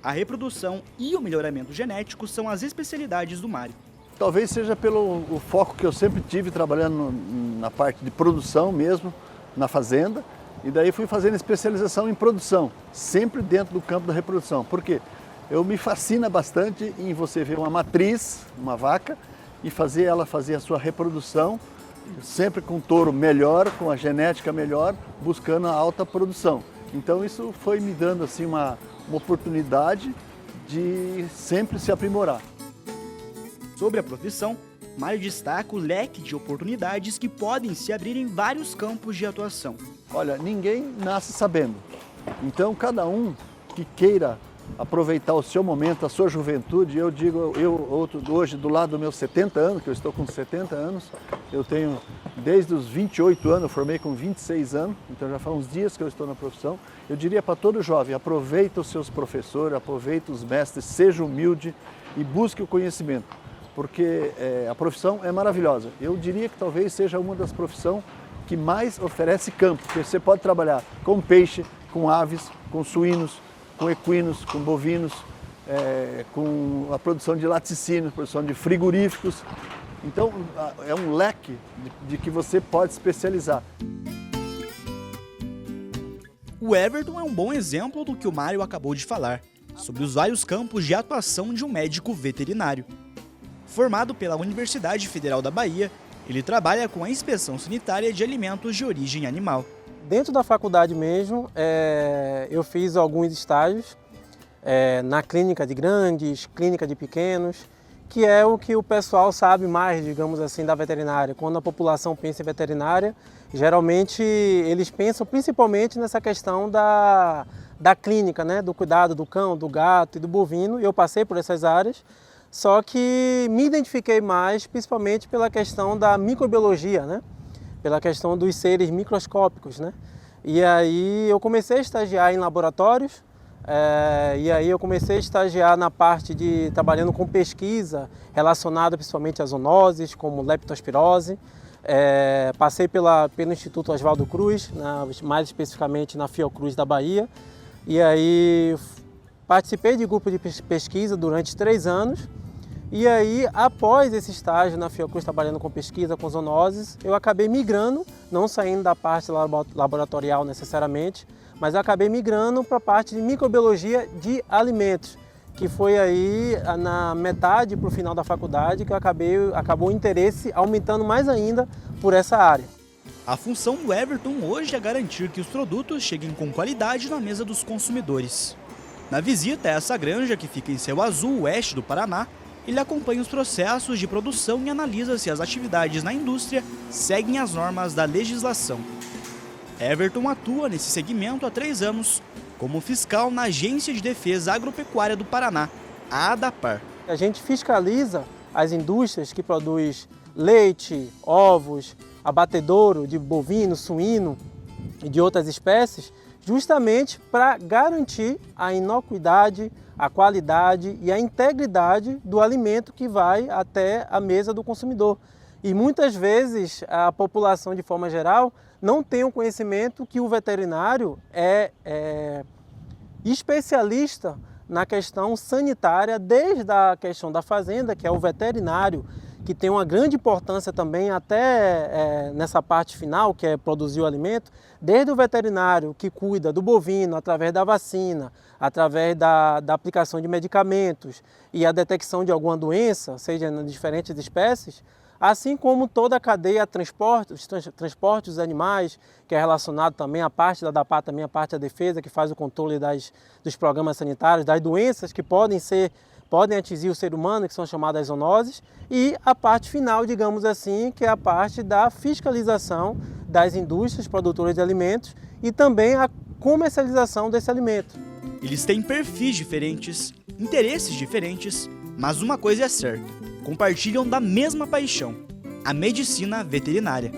A reprodução e o melhoramento genético são as especialidades do Mário. Talvez seja pelo foco que eu sempre tive trabalhando na parte de produção mesmo, na fazenda, e daí fui fazendo especialização em produção, sempre dentro do campo da reprodução. Por quê? Eu me fascina bastante em você ver uma matriz, uma vaca, e fazer ela fazer a sua reprodução, sempre com um touro melhor, com a genética melhor, buscando a alta produção. Então isso foi me dando assim uma oportunidade de sempre se aprimorar. Sobre a profissão, Mário destaca o leque de oportunidades que podem se abrir em vários campos de atuação. Olha, ninguém nasce sabendo. Então, cada um que queira aproveitar o seu momento, a sua juventude, eu digo, hoje do lado dos meus 70 anos, que eu estou com 70 anos, eu tenho desde os 28 anos, eu formei com 26 anos, então já faz uns dias que eu estou na profissão. Eu diria para todo jovem, aproveita os seus professores, aproveita os mestres, seja humilde e busque o conhecimento, porque a profissão é maravilhosa. Eu diria que talvez seja uma das profissões que mais oferece campo, porque você pode trabalhar com peixe, com aves, com suínos, com equinos, com bovinos, com a produção de laticínios, produção de frigoríficos. Então, é um leque de que você pode especializar. O Everton é um bom exemplo do que o Mário acabou de falar, sobre os vários campos de atuação de um médico veterinário. Formado pela Universidade Federal da Bahia, ele trabalha com a inspeção sanitária de alimentos de origem animal. Dentro da faculdade mesmo, eu fiz alguns estágios na clínica de grandes, clínica de pequenos, que é o que o pessoal sabe mais, digamos assim, da veterinária. Quando a população pensa em veterinária, geralmente eles pensam principalmente nessa questão da clínica, né? Do cuidado do cão, do gato e do bovino. Eu passei por essas áreas, só que me identifiquei mais principalmente pela questão da microbiologia, né? Pela questão dos seres microscópicos, né? E aí eu comecei a estagiar em laboratórios, e aí eu comecei a estagiar na parte de trabalhando com pesquisa relacionada principalmente a zoonoses, como leptospirose. Passei pelo Instituto Oswaldo Cruz, mais especificamente na Fiocruz da Bahia, e aí participei de grupo de pesquisa durante 3 anos. E aí, após esse estágio na Fiocruz, trabalhando com pesquisa, com zoonoses, eu acabei migrando, não saindo da parte laboratorial necessariamente, mas eu acabei migrando para a parte de microbiologia de alimentos, que foi aí na metade para o final da faculdade que acabou o interesse aumentando mais ainda por essa área. A função do Everton hoje é garantir que os produtos cheguem com qualidade na mesa dos consumidores. Na visita a essa granja, que fica em Céu Azul, oeste do Paraná, ele acompanha os processos de produção e analisa se as atividades na indústria seguem as normas da legislação. Everton atua nesse segmento há 3 anos, como fiscal na Agência de Defesa Agropecuária do Paraná, a ADAPAR. A gente fiscaliza as indústrias que produzem leite, ovos, abatedouro de bovino, suíno e de outras espécies, justamente para garantir a inocuidade, a qualidade e a integridade do alimento que vai até a mesa do consumidor. E muitas vezes a população, de forma geral, não tem o conhecimento que o veterinário é especialista na questão sanitária, desde a questão da fazenda, que é o veterinário, que tem uma grande importância também até nessa parte final, que é produzir o alimento, desde o veterinário que cuida do bovino através da vacina, através da aplicação de medicamentos e a detecção de alguma doença, seja nas diferentes espécies, assim como toda a cadeia transporte dos animais, que é relacionado também à parte da ADAPAR, também a parte da defesa, que faz o controle dos programas sanitários, das doenças que podem atingir o ser humano, que são chamadas zoonoses, e a parte final, digamos assim, que é a parte da fiscalização das indústrias produtoras de alimentos e também a comercialização desse alimento. Eles têm perfis diferentes, interesses diferentes, mas uma coisa é certa: compartilham da mesma paixão, a medicina veterinária.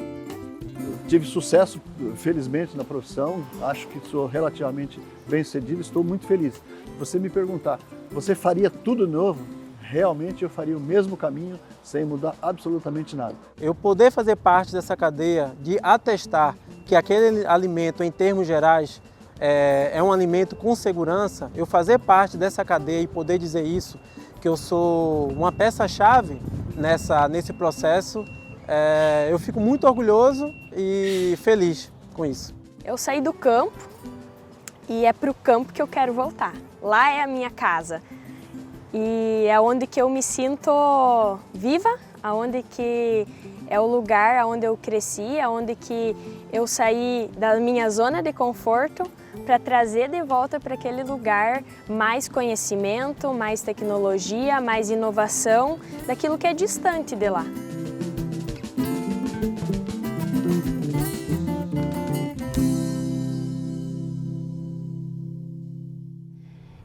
Tive sucesso, felizmente, na profissão, acho que sou relativamente bem-sucedido, estou muito feliz. Você me perguntar, você faria tudo novo? Realmente eu faria o mesmo caminho, sem mudar absolutamente nada. Eu poder fazer parte dessa cadeia de atestar que aquele alimento, em termos gerais, é um alimento com segurança, eu fazer parte dessa cadeia e poder dizer isso, que eu sou uma peça-chave nesse processo, eu fico muito orgulhoso e feliz com isso. Eu saí do campo e é para o campo que eu quero voltar. Lá é a minha casa e é onde que eu me sinto viva, aonde que é o lugar onde eu cresci, aonde que eu saí da minha zona de conforto para trazer de volta para aquele lugar mais conhecimento, mais tecnologia, mais inovação daquilo que é distante de lá.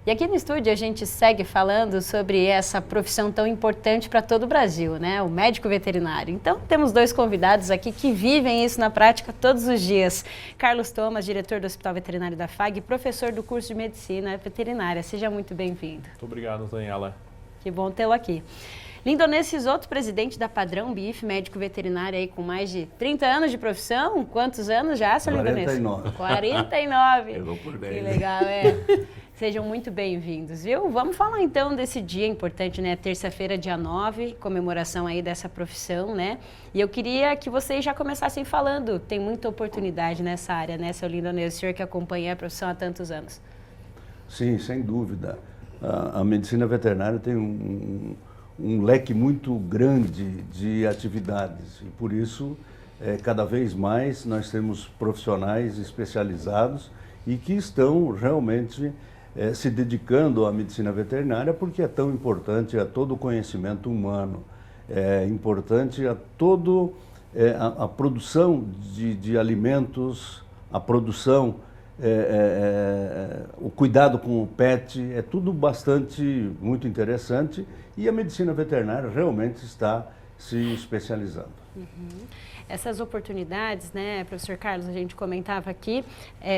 E aqui no estúdio a gente segue falando sobre essa profissão tão importante para todo o Brasil, né? O médico veterinário. Então temos 2 convidados aqui que vivem isso na prática todos os dias. Carlos Thomas, diretor do Hospital Veterinário da FAG, professor do curso de Medicina Veterinária. Seja muito bem-vindo. Muito obrigado, Daniela. Que bom tê-lo aqui. Lindonês Sisoto, presidente da Padrão Beef, médico veterinário aí com mais de 30 anos de profissão. Quantos anos já, seu Lindonês? 49. 49. Pegou por 10. Que legal, Sejam muito bem-vindos, viu? Vamos falar então desse dia importante, né? Terça-feira, dia 9, comemoração aí dessa profissão, né? E eu queria que vocês já começassem falando. Tem muita oportunidade nessa área, né, seu Lindonês? O senhor que acompanha a profissão há tantos anos. Sim, sem dúvida. A medicina veterinária tem um leque muito grande de atividades e por isso cada vez mais nós temos profissionais especializados e que estão realmente se dedicando à medicina veterinária porque é tão importante a todo o conhecimento humano, é importante a todo a produção de alimentos, a produção, o cuidado com o pet, é tudo muito interessante e a medicina veterinária realmente está se especializando. Essas oportunidades, né, professor Carlos, a gente comentava aqui,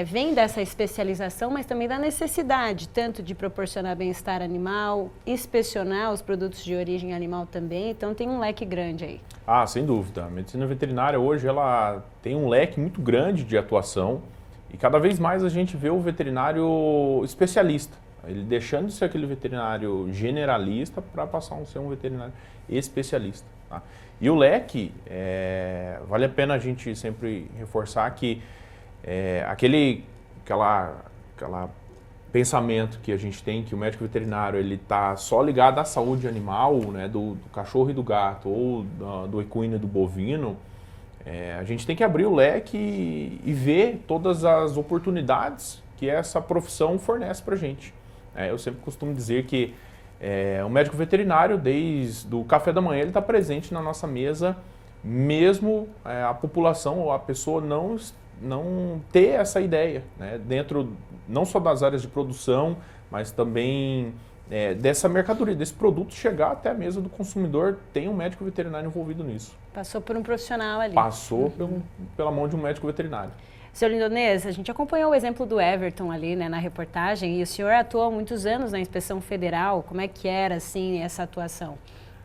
vem dessa especialização, mas também da necessidade, tanto de proporcionar bem-estar animal, inspecionar os produtos de origem animal também, então tem um leque grande aí. Ah, sem dúvida. A medicina veterinária hoje ela tem um leque muito grande de atuação e cada vez mais a gente vê o veterinário especialista, ele deixando de ser aquele veterinário generalista para passar a ser um veterinário especialista. Tá? E o leque, vale a pena a gente sempre reforçar que aquele pensamento que a gente tem que o médico veterinário ele está só ligado à saúde animal, né, do cachorro e do gato, ou do equino e do bovino, a gente tem que abrir o leque e ver todas as oportunidades que essa profissão fornece para a gente. Eu sempre costumo dizer que o médico veterinário, desde o café da manhã, ele está presente na nossa mesa, mesmo a população ou a pessoa não ter essa ideia, né? Dentro não só das áreas de produção, mas também dessa mercadoria, desse produto chegar até a mesa do consumidor, tem um médico veterinário envolvido nisso. Passou por um profissional ali. Passou pela mão de um médico veterinário. Senhor Lindonês, a gente acompanhou o exemplo do Everton ali, né, na reportagem, e o senhor atuou há muitos anos na Inspeção Federal. Como é que era, assim, essa atuação?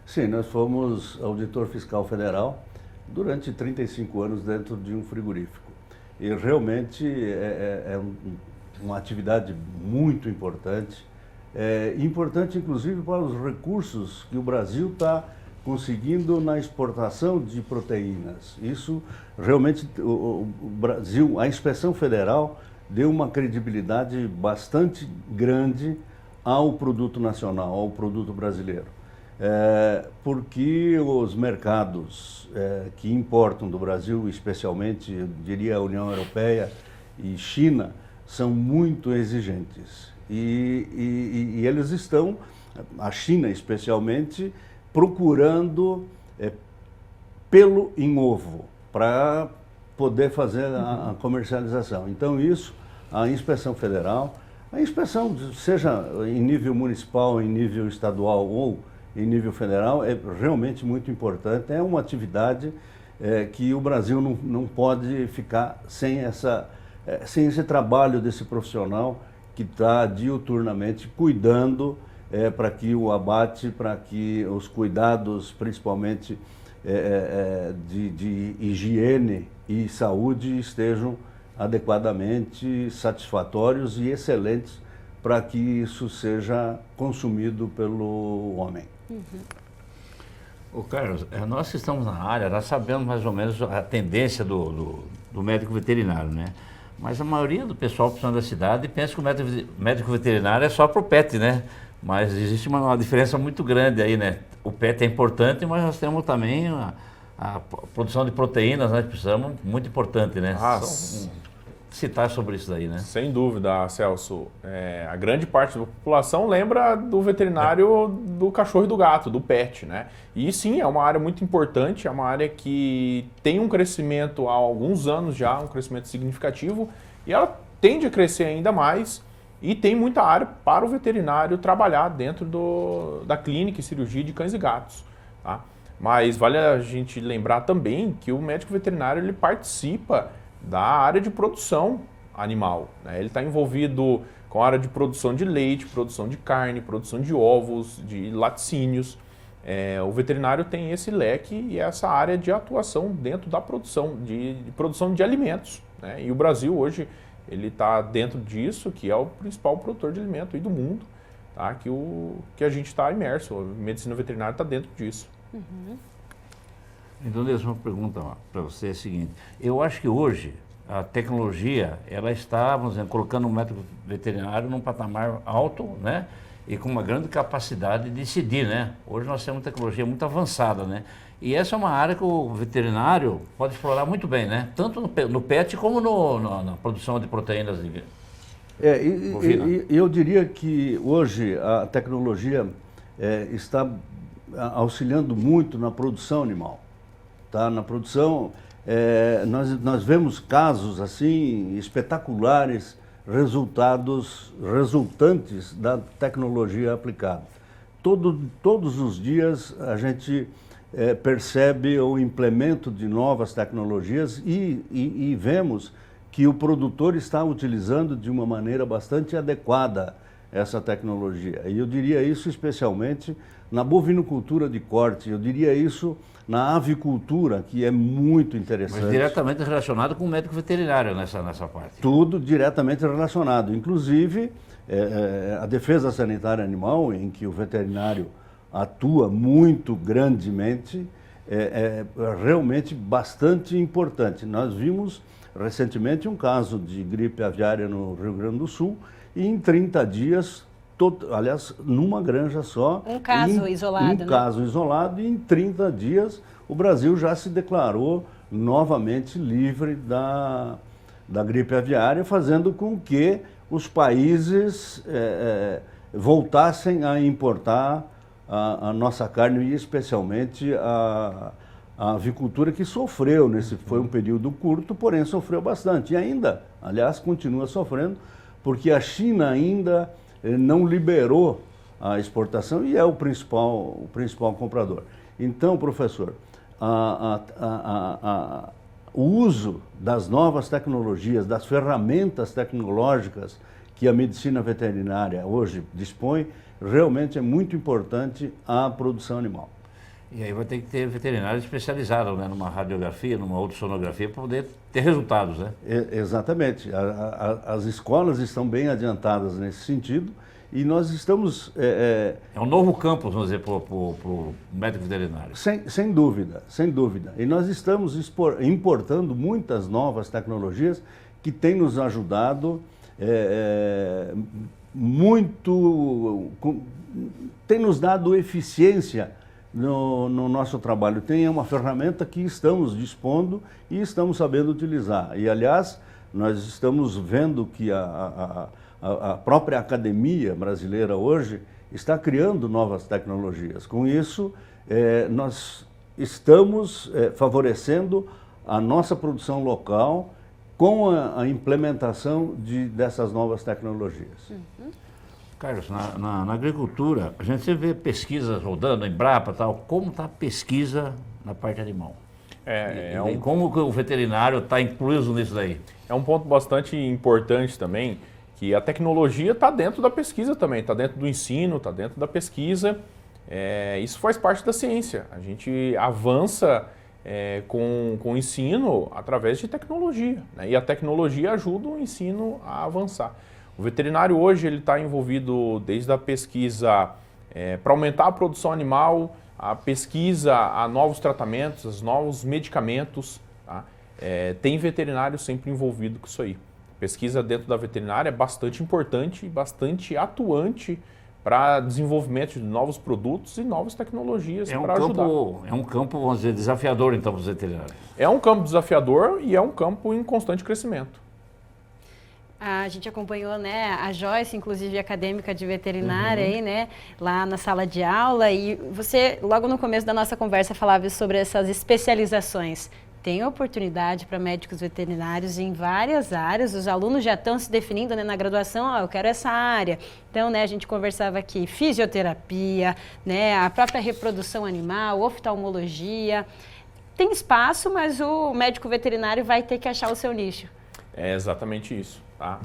Sim, nós fomos auditor fiscal federal durante 35 anos dentro de um frigorífico. E realmente é uma atividade muito importante, importante inclusive para os recursos que o Brasil está conseguindo na exportação de proteínas. Isso realmente o Brasil, a Inspeção Federal deu uma credibilidade bastante grande ao produto nacional, ao produto brasileiro. Porque os mercados que importam do Brasil, especialmente, eu diria, a União Europeia e China, são muito exigentes. E eles estão, a China especialmente, procurando pelo em ovo para poder fazer a comercialização. Então isso, a Inspeção Federal, a inspeção seja em nível municipal, em nível estadual ou em nível federal, é realmente muito importante. É uma atividade que o Brasil não pode ficar sem esse trabalho desse profissional que está diuturnamente cuidando para que o abate, para que os cuidados, principalmente de higiene e saúde, estejam adequadamente satisfatórios e excelentes para que isso seja consumido pelo homem. Ô Carlos, nós que estamos na área, nós sabemos mais ou menos a tendência do médico veterinário, né? Mas a maioria do pessoal da cidade pensa que o médico veterinário é só para o pet, né? Mas existe uma diferença muito grande aí, né? O pet é importante, mas nós temos também a produção de proteínas, né? Que precisamos, muito importante, né? citar sobre isso daí, né? Sem dúvida, Celso. A grande parte da população lembra do veterinário do cachorro e do gato, do pet, né? E sim, é uma área muito importante, é uma área que tem um crescimento há alguns anos já, um crescimento significativo, e ela tende a crescer ainda mais, e tem muita área para o veterinário trabalhar dentro da clínica e cirurgia de cães e gatos, tá? Mas vale a gente lembrar também que o médico veterinário ele participa da área de produção animal, né? Ele está envolvido com a área de produção de leite, produção de carne, produção de ovos, de laticínios. O veterinário tem esse leque e essa área de atuação dentro da produção, de produção de alimentos, né? E o Brasil hoje ele está dentro disso, que é o principal produtor de alimento aí do mundo, tá? Que a gente está imerso, a medicina veterinária está dentro disso. Então, uma pergunta para você é a seguinte: eu acho que hoje a tecnologia ela está, vamos dizer, colocando o médico veterinário num patamar alto, né? E com uma grande capacidade de decidir, né? Hoje nós temos uma tecnologia muito avançada, né? E essa é uma área que o veterinário pode explorar muito bem, né? Tanto no pet como na produção de proteínas de eu diria que hoje a tecnologia está auxiliando muito na produção animal. Tá? Na produção, nós vemos casos assim espetaculares, resultantes da tecnologia aplicada. Todos os dias a gente percebe o implemento de novas tecnologias e vemos que o produtor está utilizando de uma maneira bastante adequada essa tecnologia. E eu diria isso especialmente na bovinocultura de corte, eu diria isso na avicultura, que é muito interessante. Mas diretamente relacionado com o médico veterinário nessa parte. Tudo diretamente relacionado, inclusive a defesa sanitária animal, em que o veterinário atua muito grandemente, é realmente bastante importante. Nós vimos recentemente um caso de gripe aviária no Rio Grande do Sul e em 30 dias, aliás, numa granja só. Um caso isolado, Um caso isolado e em 30 dias o Brasil já se declarou novamente livre da gripe aviária, fazendo com que os países voltassem a importar a nossa carne e especialmente a avicultura, que sofreu, foi um período curto, porém sofreu bastante. E ainda, aliás, continua sofrendo, porque a China ainda não liberou a exportação e é o principal comprador. Então, professor, o uso das novas tecnologias, das ferramentas tecnológicas que a medicina veterinária hoje dispõe, realmente é muito importante à produção animal. E aí vai ter que ter veterinário especializado, né, numa radiografia, numa ultrassonografia, para poder ter resultados, né? Exatamente. As escolas estão bem adiantadas nesse sentido e nós estamos... É um novo campo, vamos dizer, para o médico veterinário. Sem dúvida, sem dúvida. E nós estamos importando muitas novas tecnologias que têm nos ajudado muito... tem nos dado eficiência no nosso trabalho. Tem uma ferramenta que estamos dispondo e estamos sabendo utilizar. E, aliás, nós estamos vendo que a própria academia brasileira hoje está criando novas tecnologias. Com isso, nós estamos favorecendo a nossa produção local com a implementação dessas novas tecnologias. Carlos, na agricultura, a gente sempre vê pesquisas rodando, Embrapa e tal. Como está a pesquisa na parte animal? Como que o veterinário está incluído nisso daí? É um ponto bastante importante também, que a tecnologia está dentro da pesquisa também, está dentro do ensino, está dentro da pesquisa. Isso faz parte da ciência. A gente avança com o ensino através de tecnologia, né? E a tecnologia ajuda o ensino a avançar. O veterinário hoje ele está envolvido desde a pesquisa para aumentar a produção animal, a pesquisa a novos tratamentos, novos medicamentos. Tá? Tem veterinário sempre envolvido com isso aí. Pesquisa dentro da veterinária é bastante importante e bastante atuante para desenvolvimento de novos produtos e novas tecnologias para ajudar. É um campo, vamos dizer, desafiador então para os veterinários. É um campo desafiador e é um campo em constante crescimento. A gente acompanhou, né, a Joyce, inclusive acadêmica de veterinária, aí, né, lá na sala de aula, e você, logo no começo da nossa conversa, falava sobre essas especializações. Tem oportunidade para médicos veterinários em várias áreas, os alunos já estão se definindo, né, na graduação, eu quero essa área. Então, né, a gente conversava aqui, fisioterapia, né, a própria reprodução animal, oftalmologia. Tem espaço, mas o médico veterinário vai ter que achar o seu nicho. É exatamente isso. Tá?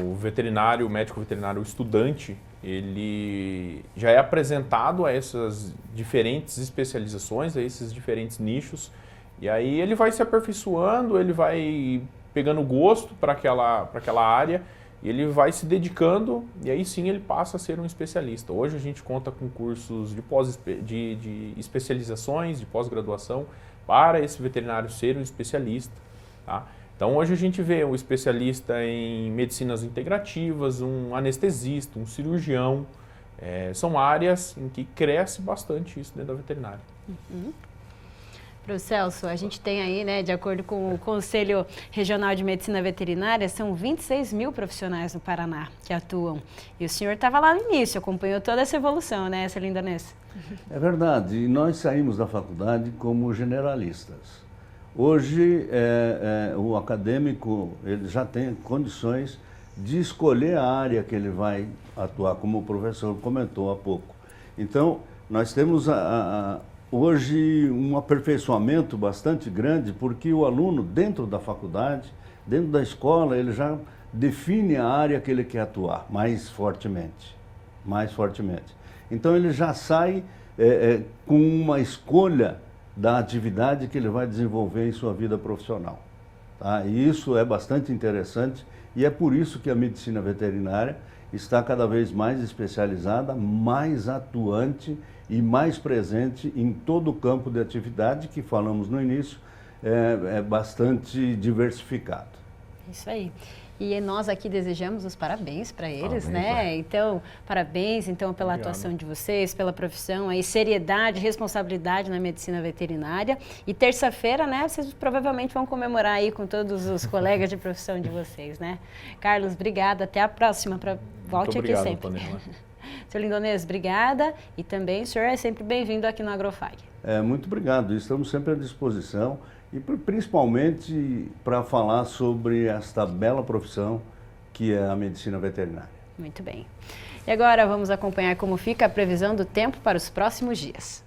O veterinário, o médico veterinário, o estudante, ele já é apresentado a essas diferentes especializações, a esses diferentes nichos, e aí ele vai se aperfeiçoando, ele vai pegando gosto para aquela área, e ele vai se dedicando, e aí sim ele passa a ser um especialista. Hoje a gente conta com cursos de especializações, de pós-graduação, para esse veterinário ser um especialista. Tá? Então hoje a gente vê um especialista em medicinas integrativas, um anestesista, um cirurgião. São áreas em que cresce bastante isso dentro da veterinária. Pro Celso, a gente tem aí, né, de acordo com o Conselho Regional de Medicina Veterinária, são 26 mil profissionais no Paraná que atuam. E o senhor estava lá no início, acompanhou toda essa evolução, né, essa Lindanês? É verdade, e nós saímos da faculdade como generalistas. Hoje, o acadêmico ele já tem condições de escolher a área que ele vai atuar, como o professor comentou há pouco. Então, nós temos hoje um aperfeiçoamento bastante grande, porque o aluno, dentro da faculdade, dentro da escola, ele já define a área que ele quer atuar mais fortemente. Então, ele já sai com uma escolha da atividade que ele vai desenvolver em sua vida profissional. Tá? E isso é bastante interessante e é por isso que a medicina veterinária está cada vez mais especializada, mais atuante e mais presente em todo o campo de atividade que falamos no início, é bastante diversificado. Isso aí. E nós aqui desejamos os parabéns para eles, Parabéns, né? Então, parabéns então pela atuação de vocês, pela profissão, aí seriedade, responsabilidade na medicina veterinária. E terça-feira, né, vocês provavelmente vão comemorar aí com todos os colegas de profissão de vocês, né? Carlos, obrigada, até a próxima, volte aqui sempre. Seu Lindanês, obrigada. E também o senhor é sempre bem-vindo aqui no Agrofag. Muito obrigado, estamos sempre à disposição. E principalmente para falar sobre esta bela profissão que é a medicina veterinária. Muito bem. E agora vamos acompanhar como fica a previsão do tempo para os próximos dias.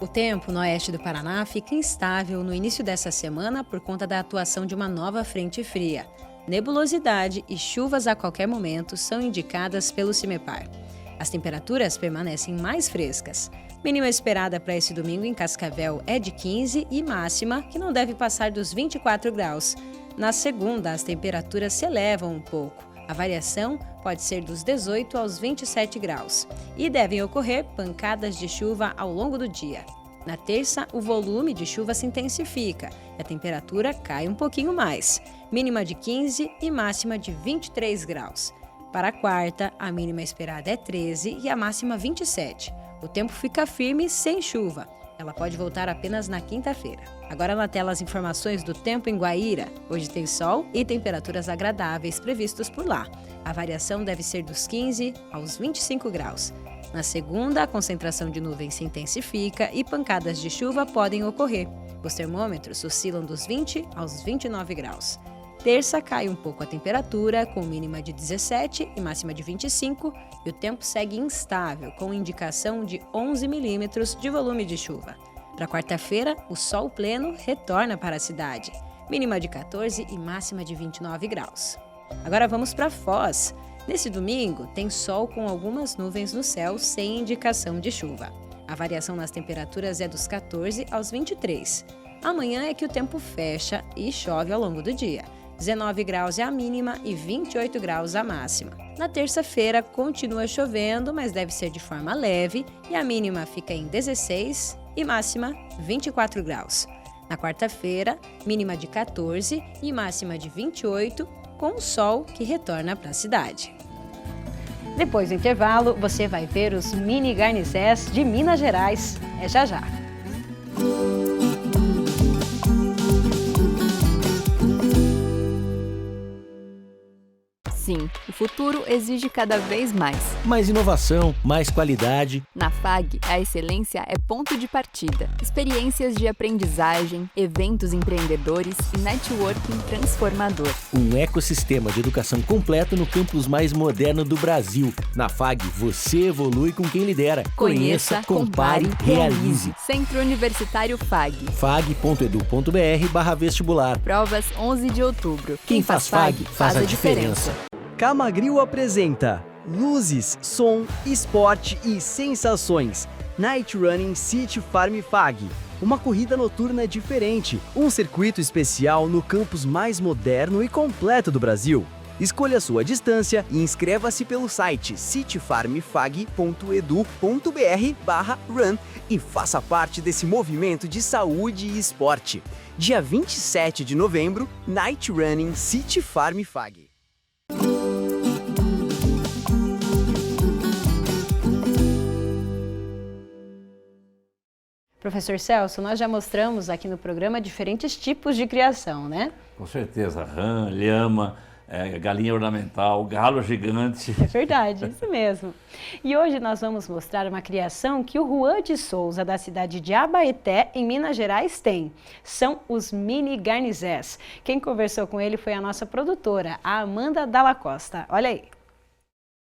O tempo no oeste do Paraná fica instável no início dessa semana por conta da atuação de uma nova frente fria. Nebulosidade e chuvas a qualquer momento são indicadas pelo CIMEPAR. As temperaturas permanecem mais frescas. Mínima esperada para esse domingo em Cascavel é de 15 e máxima, que não deve passar dos 24 graus. Na segunda, as temperaturas se elevam um pouco. A variação pode ser dos 18 aos 27 graus. E devem ocorrer pancadas de chuva ao longo do dia. Na terça, o volume de chuva se intensifica e a temperatura cai um pouquinho mais. Mínima de 15 e máxima de 23 graus. Para a quarta, a mínima esperada é 13 e a máxima 27. O tempo fica firme sem chuva. Ela pode voltar apenas na quinta-feira. Agora na tela as informações do tempo em Guaíra. Hoje tem sol e temperaturas agradáveis previstos por lá. A variação deve ser dos 15 aos 25 graus. Na segunda, a concentração de nuvens se intensifica e pancadas de chuva podem ocorrer. Os termômetros oscilam dos 20 aos 29 graus. Terça, cai um pouco a temperatura, com mínima de 17 e máxima de 25, e o tempo segue instável, com indicação de 11 milímetros de volume de chuva. Para quarta-feira, o sol pleno retorna para a cidade, mínima de 14 e máxima de 29 graus. Agora vamos para Foz. Nesse domingo, tem sol com algumas nuvens no céu, sem indicação de chuva. A variação nas temperaturas é dos 14 aos 23. Amanhã é que o tempo fecha e chove ao longo do dia. 19 graus é a mínima e 28 graus a máxima. Na terça-feira continua chovendo, mas deve ser de forma leve e a mínima fica em 16 e máxima 24 graus. Na quarta-feira, mínima de 14 e máxima de 28, com o sol que retorna para a cidade. Depois do intervalo, você vai ver os mini garnizés de Minas Gerais. É já já. Sim, o futuro exige cada vez mais. Mais inovação, mais qualidade. Na FAG, a excelência é ponto de partida. Experiências de aprendizagem, eventos empreendedores e networking transformador. Um ecossistema de educação completo no campus mais moderno do Brasil. Na FAG, você evolui com quem lidera. Conheça, compare, realize. Centro Universitário FAG. fag.edu.br/vestibular. Provas 11 de outubro. Quem faz FAG faz a diferença. Camagril apresenta luzes, som, esporte e sensações. Night Running City Farm FAG. Uma corrida noturna diferente. Um circuito especial no campus mais moderno e completo do Brasil. Escolha sua distância e inscreva-se pelo site cityfarmfag.edu.br/run e faça parte desse movimento de saúde e esporte. Dia 27 de novembro, Night Running City Farm FAG. Professor Celso, nós já mostramos aqui no programa diferentes tipos de criação, né? Com certeza, rã, lhama, galinha ornamental, galo gigante. É verdade, isso mesmo. E hoje nós vamos mostrar uma criação que o Juan de Souza, da cidade de Abaeté, em Minas Gerais, tem. São os mini garnizés. Quem conversou com ele foi a nossa produtora, a Amanda Dalla Costa. Olha aí.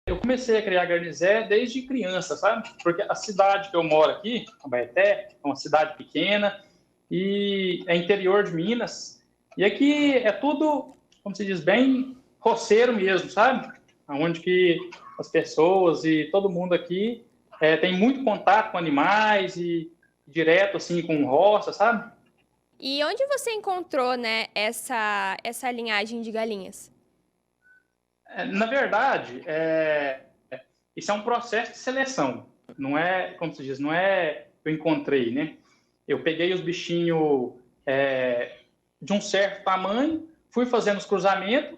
Eu comecei a criar garnizé desde criança, sabe? Porque a cidade que eu moro aqui, Abaeté, é uma cidade pequena e é interior de Minas. E aqui é tudo, como se diz, bem roceiro mesmo, sabe? Onde que as pessoas e todo mundo aqui tem muito contato com animais e direto, assim, com roça, sabe? E onde você encontrou, né, essa linhagem de galinhas? Na verdade, isso é um processo de seleção. Não é, como se diz, não é eu encontrei, né? Eu peguei os bichinhos de um certo tamanho, fui fazendo os cruzamentos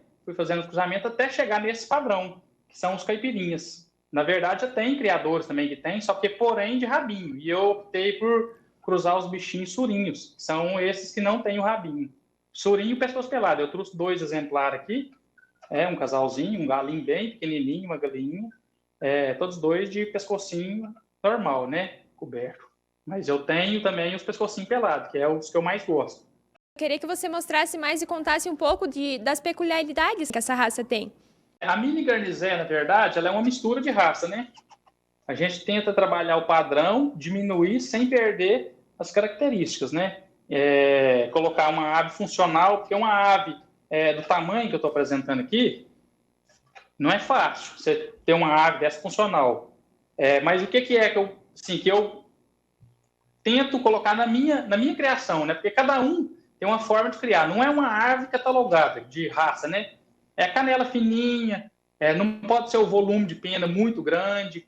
até chegar nesse padrão, que são os caipirinhas. Na verdade, já tem criadores também que tem, só que porém de rabinho. E eu optei por cruzar os bichinhos surinhos, que são esses que não têm o rabinho. Surinho e pescoço pelado. Eu trouxe 2 exemplares aqui. Um casalzinho, um galinho bem pequenininho, uma galinha, todos 2 de pescocinho normal, né, coberto. Mas eu tenho também os pescocinhos pelados, que é os que eu mais gosto. Eu queria que você mostrasse mais e contasse um pouco das peculiaridades que essa raça tem. A mini garnizé, na verdade, ela é uma mistura de raça, né? A gente tenta trabalhar o padrão, diminuir sem perder as características, né? Colocar uma ave funcional, porque uma ave do tamanho que eu estou apresentando aqui, não é fácil você ter uma ave dessa funcional. Mas o que eu tento colocar na minha criação, né? Porque cada um tem uma forma de criar. Não é uma ave catalogada de raça, né? É a canela fininha, não pode ser o volume de pena muito grande,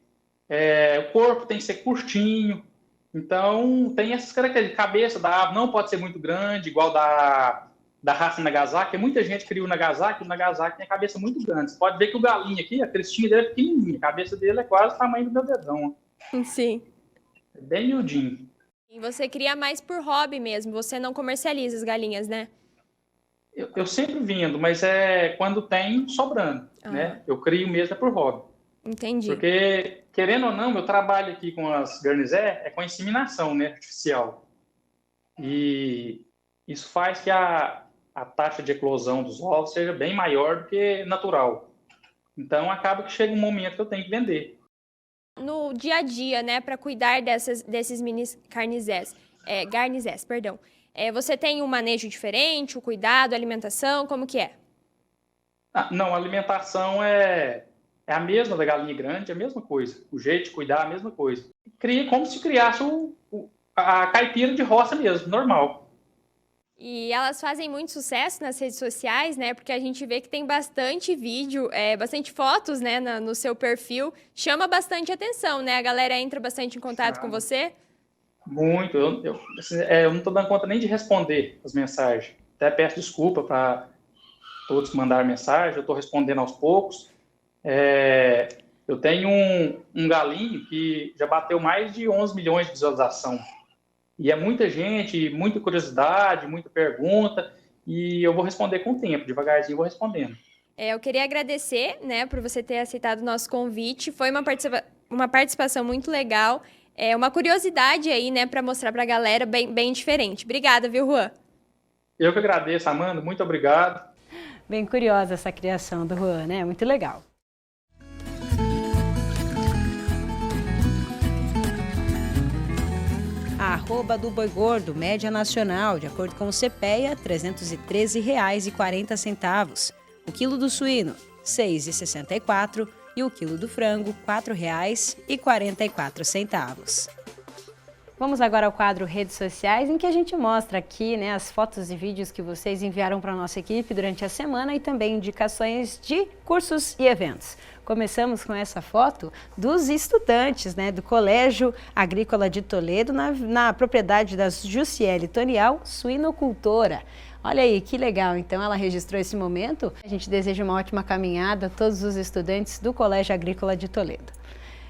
o corpo tem que ser curtinho. Então, tem essas características. A cabeça da ave não pode ser muito grande, igual da raça Nagasaki. Muita gente cria o Nagasaki tem a cabeça muito grande. Você pode ver que o galinho aqui, a cristinha dele é pequenininha, a cabeça dele é quase o tamanho do meu dedão. Sim. É bem miudinho. E você cria mais por hobby mesmo, você não comercializa as galinhas, né? Eu sempre vendo, mas quando tem sobrando, né? Eu crio mesmo por hobby. Entendi. Porque, querendo ou não, meu trabalho aqui com as garnizé é com inseminação, né, artificial. E isso faz que a taxa de eclosão dos ovos seja bem maior do que natural. Então, acaba que chega um momento que eu tenho que vender. No dia a dia, né, para cuidar desses mini garnizés, você tem um manejo diferente, o cuidado, a alimentação, como que é? Não, a alimentação é a mesma da galinha grande, é a mesma coisa. O jeito de cuidar é a mesma coisa. Cria como se criasse a caipira de roça mesmo, normal. E elas fazem muito sucesso nas redes sociais, né? Porque a gente vê que tem bastante vídeo, bastante fotos, né, no seu perfil. Chama bastante atenção, né? A galera entra bastante em contato com você. Muito. Eu não estou dando conta nem de responder as mensagens. Até peço desculpa para todos que mandaram mensagem. Eu estou respondendo aos poucos. Eu tenho um galinho que já bateu mais de 11 milhões de visualização. E é muita gente, muita curiosidade, muita pergunta, e eu vou responder com o tempo, devagarzinho eu vou respondendo. Eu queria agradecer, né, por você ter aceitado o nosso convite. Foi uma participação muito legal. É uma curiosidade aí, né, para mostrar para a galera bem diferente. Obrigada, viu, Juan? Eu que agradeço, Amanda. Muito obrigado. Bem curiosa essa criação do Juan, né? Muito legal. A arroba do boi gordo, média nacional, de acordo com o CPEA, R$ 313,40. O quilo do suíno, R$ 6,64 e o quilo do frango, R$ 4,44. Vamos agora ao quadro Redes Sociais, em que a gente mostra aqui, né, as fotos e vídeos que vocês enviaram para a nossa equipe durante a semana e também indicações de cursos e eventos. Começamos com essa foto dos estudantes, né, do Colégio Agrícola de Toledo, na propriedade da Jussiele Tonial, suinocultora. Olha aí, que legal. Então, ela registrou esse momento. A gente deseja uma ótima caminhada a todos os estudantes do Colégio Agrícola de Toledo.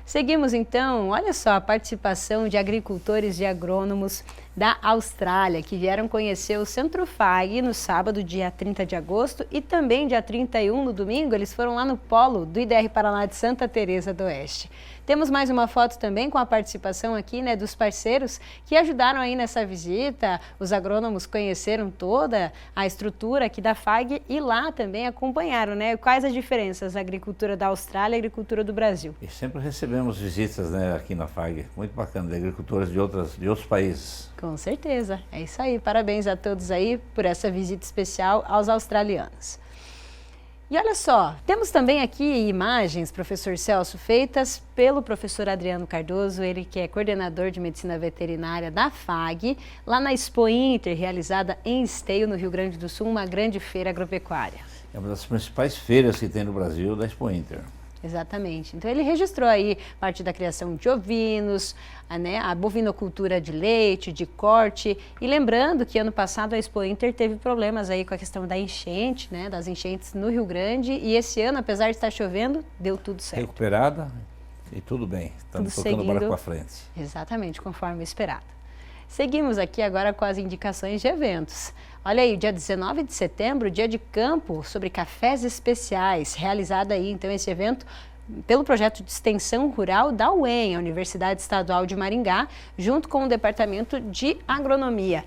Seguimos então, olha só, a participação de agricultores e agrônomos da Austrália, que vieram conhecer o Centro FAG no sábado, dia 30 de agosto, e também dia 31, no domingo, eles foram lá no polo do IDR Paraná de Santa Teresa do Oeste. Temos mais uma foto também com a participação aqui, né, dos parceiros que ajudaram aí nessa visita. Os agrônomos conheceram toda a estrutura aqui da FAG e lá também acompanharam, né, quais as diferenças da agricultura da Austrália e a agricultura do Brasil. E sempre recebemos visitas, né, aqui na FAG, muito bacana, de agricultores de outros países. Com certeza, é isso aí. Parabéns a todos aí por essa visita especial aos australianos. E olha só, temos também aqui imagens, professor Celso, feitas pelo professor Adriano Cardoso, ele que é coordenador de medicina veterinária da FAG, lá na Expo Inter, realizada em Esteio, no Rio Grande do Sul, uma grande feira agropecuária. É uma das principais feiras que tem no Brasil, da Expo Inter. Exatamente. Então ele registrou aí parte da criação de ovinos, né, a bovinocultura de leite, de corte. E lembrando que ano passado a Expo Inter teve problemas aí com a questão da enchente, né, das enchentes no Rio Grande. E esse ano, apesar de estar chovendo, deu tudo certo. Recuperada e tudo bem. Estamos tocando o barco para frente. Exatamente, conforme esperado. Seguimos aqui agora com as indicações de eventos. Olha aí, dia 19 de setembro, dia de campo sobre cafés especiais, realizado aí então esse evento pelo projeto de extensão rural da UEM, a Universidade Estadual de Maringá, junto com o Departamento de Agronomia.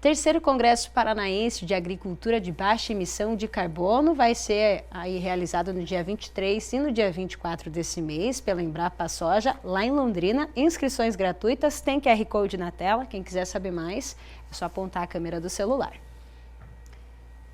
Terceiro Congresso Paranaense de Agricultura de Baixa Emissão de Carbono vai ser aí realizado no dia 23 e no dia 24 desse mês pela Embrapa Soja, lá em Londrina. Inscrições gratuitas, tem QR Code na tela, quem quiser saber mais é só apontar a câmera do celular.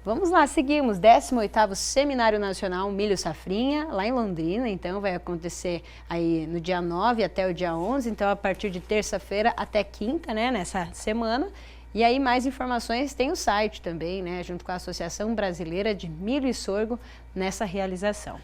Vamos lá, seguimos. 18º Seminário Nacional Milho Safrinha, lá em Londrina, então vai acontecer aí no dia 9 até o dia 11, então a partir de terça-feira até quinta, né, nessa semana. E aí mais informações tem o site também, né, junto com a Associação Brasileira de Milho e Sorgo nessa realização.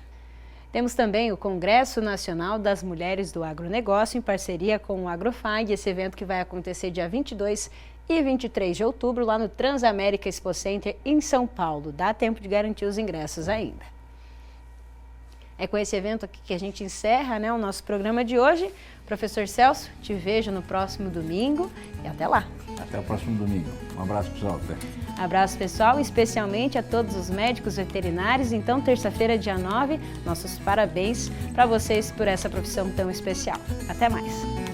Temos também o Congresso Nacional das Mulheres do Agronegócio em parceria com o Agrofag, esse evento que vai acontecer dia 22 e 23 de outubro lá no Transamérica Expo Center em São Paulo. Dá tempo de garantir os ingressos ainda. É com esse evento aqui que a gente encerra, né, o nosso programa de hoje. Professor Celso, te vejo no próximo domingo e até lá. Até o próximo domingo. Um abraço, pessoal. Abraço, pessoal, especialmente a todos os médicos veterinários. Então, terça-feira, dia 9, nossos parabéns para vocês por essa profissão tão especial. Até mais.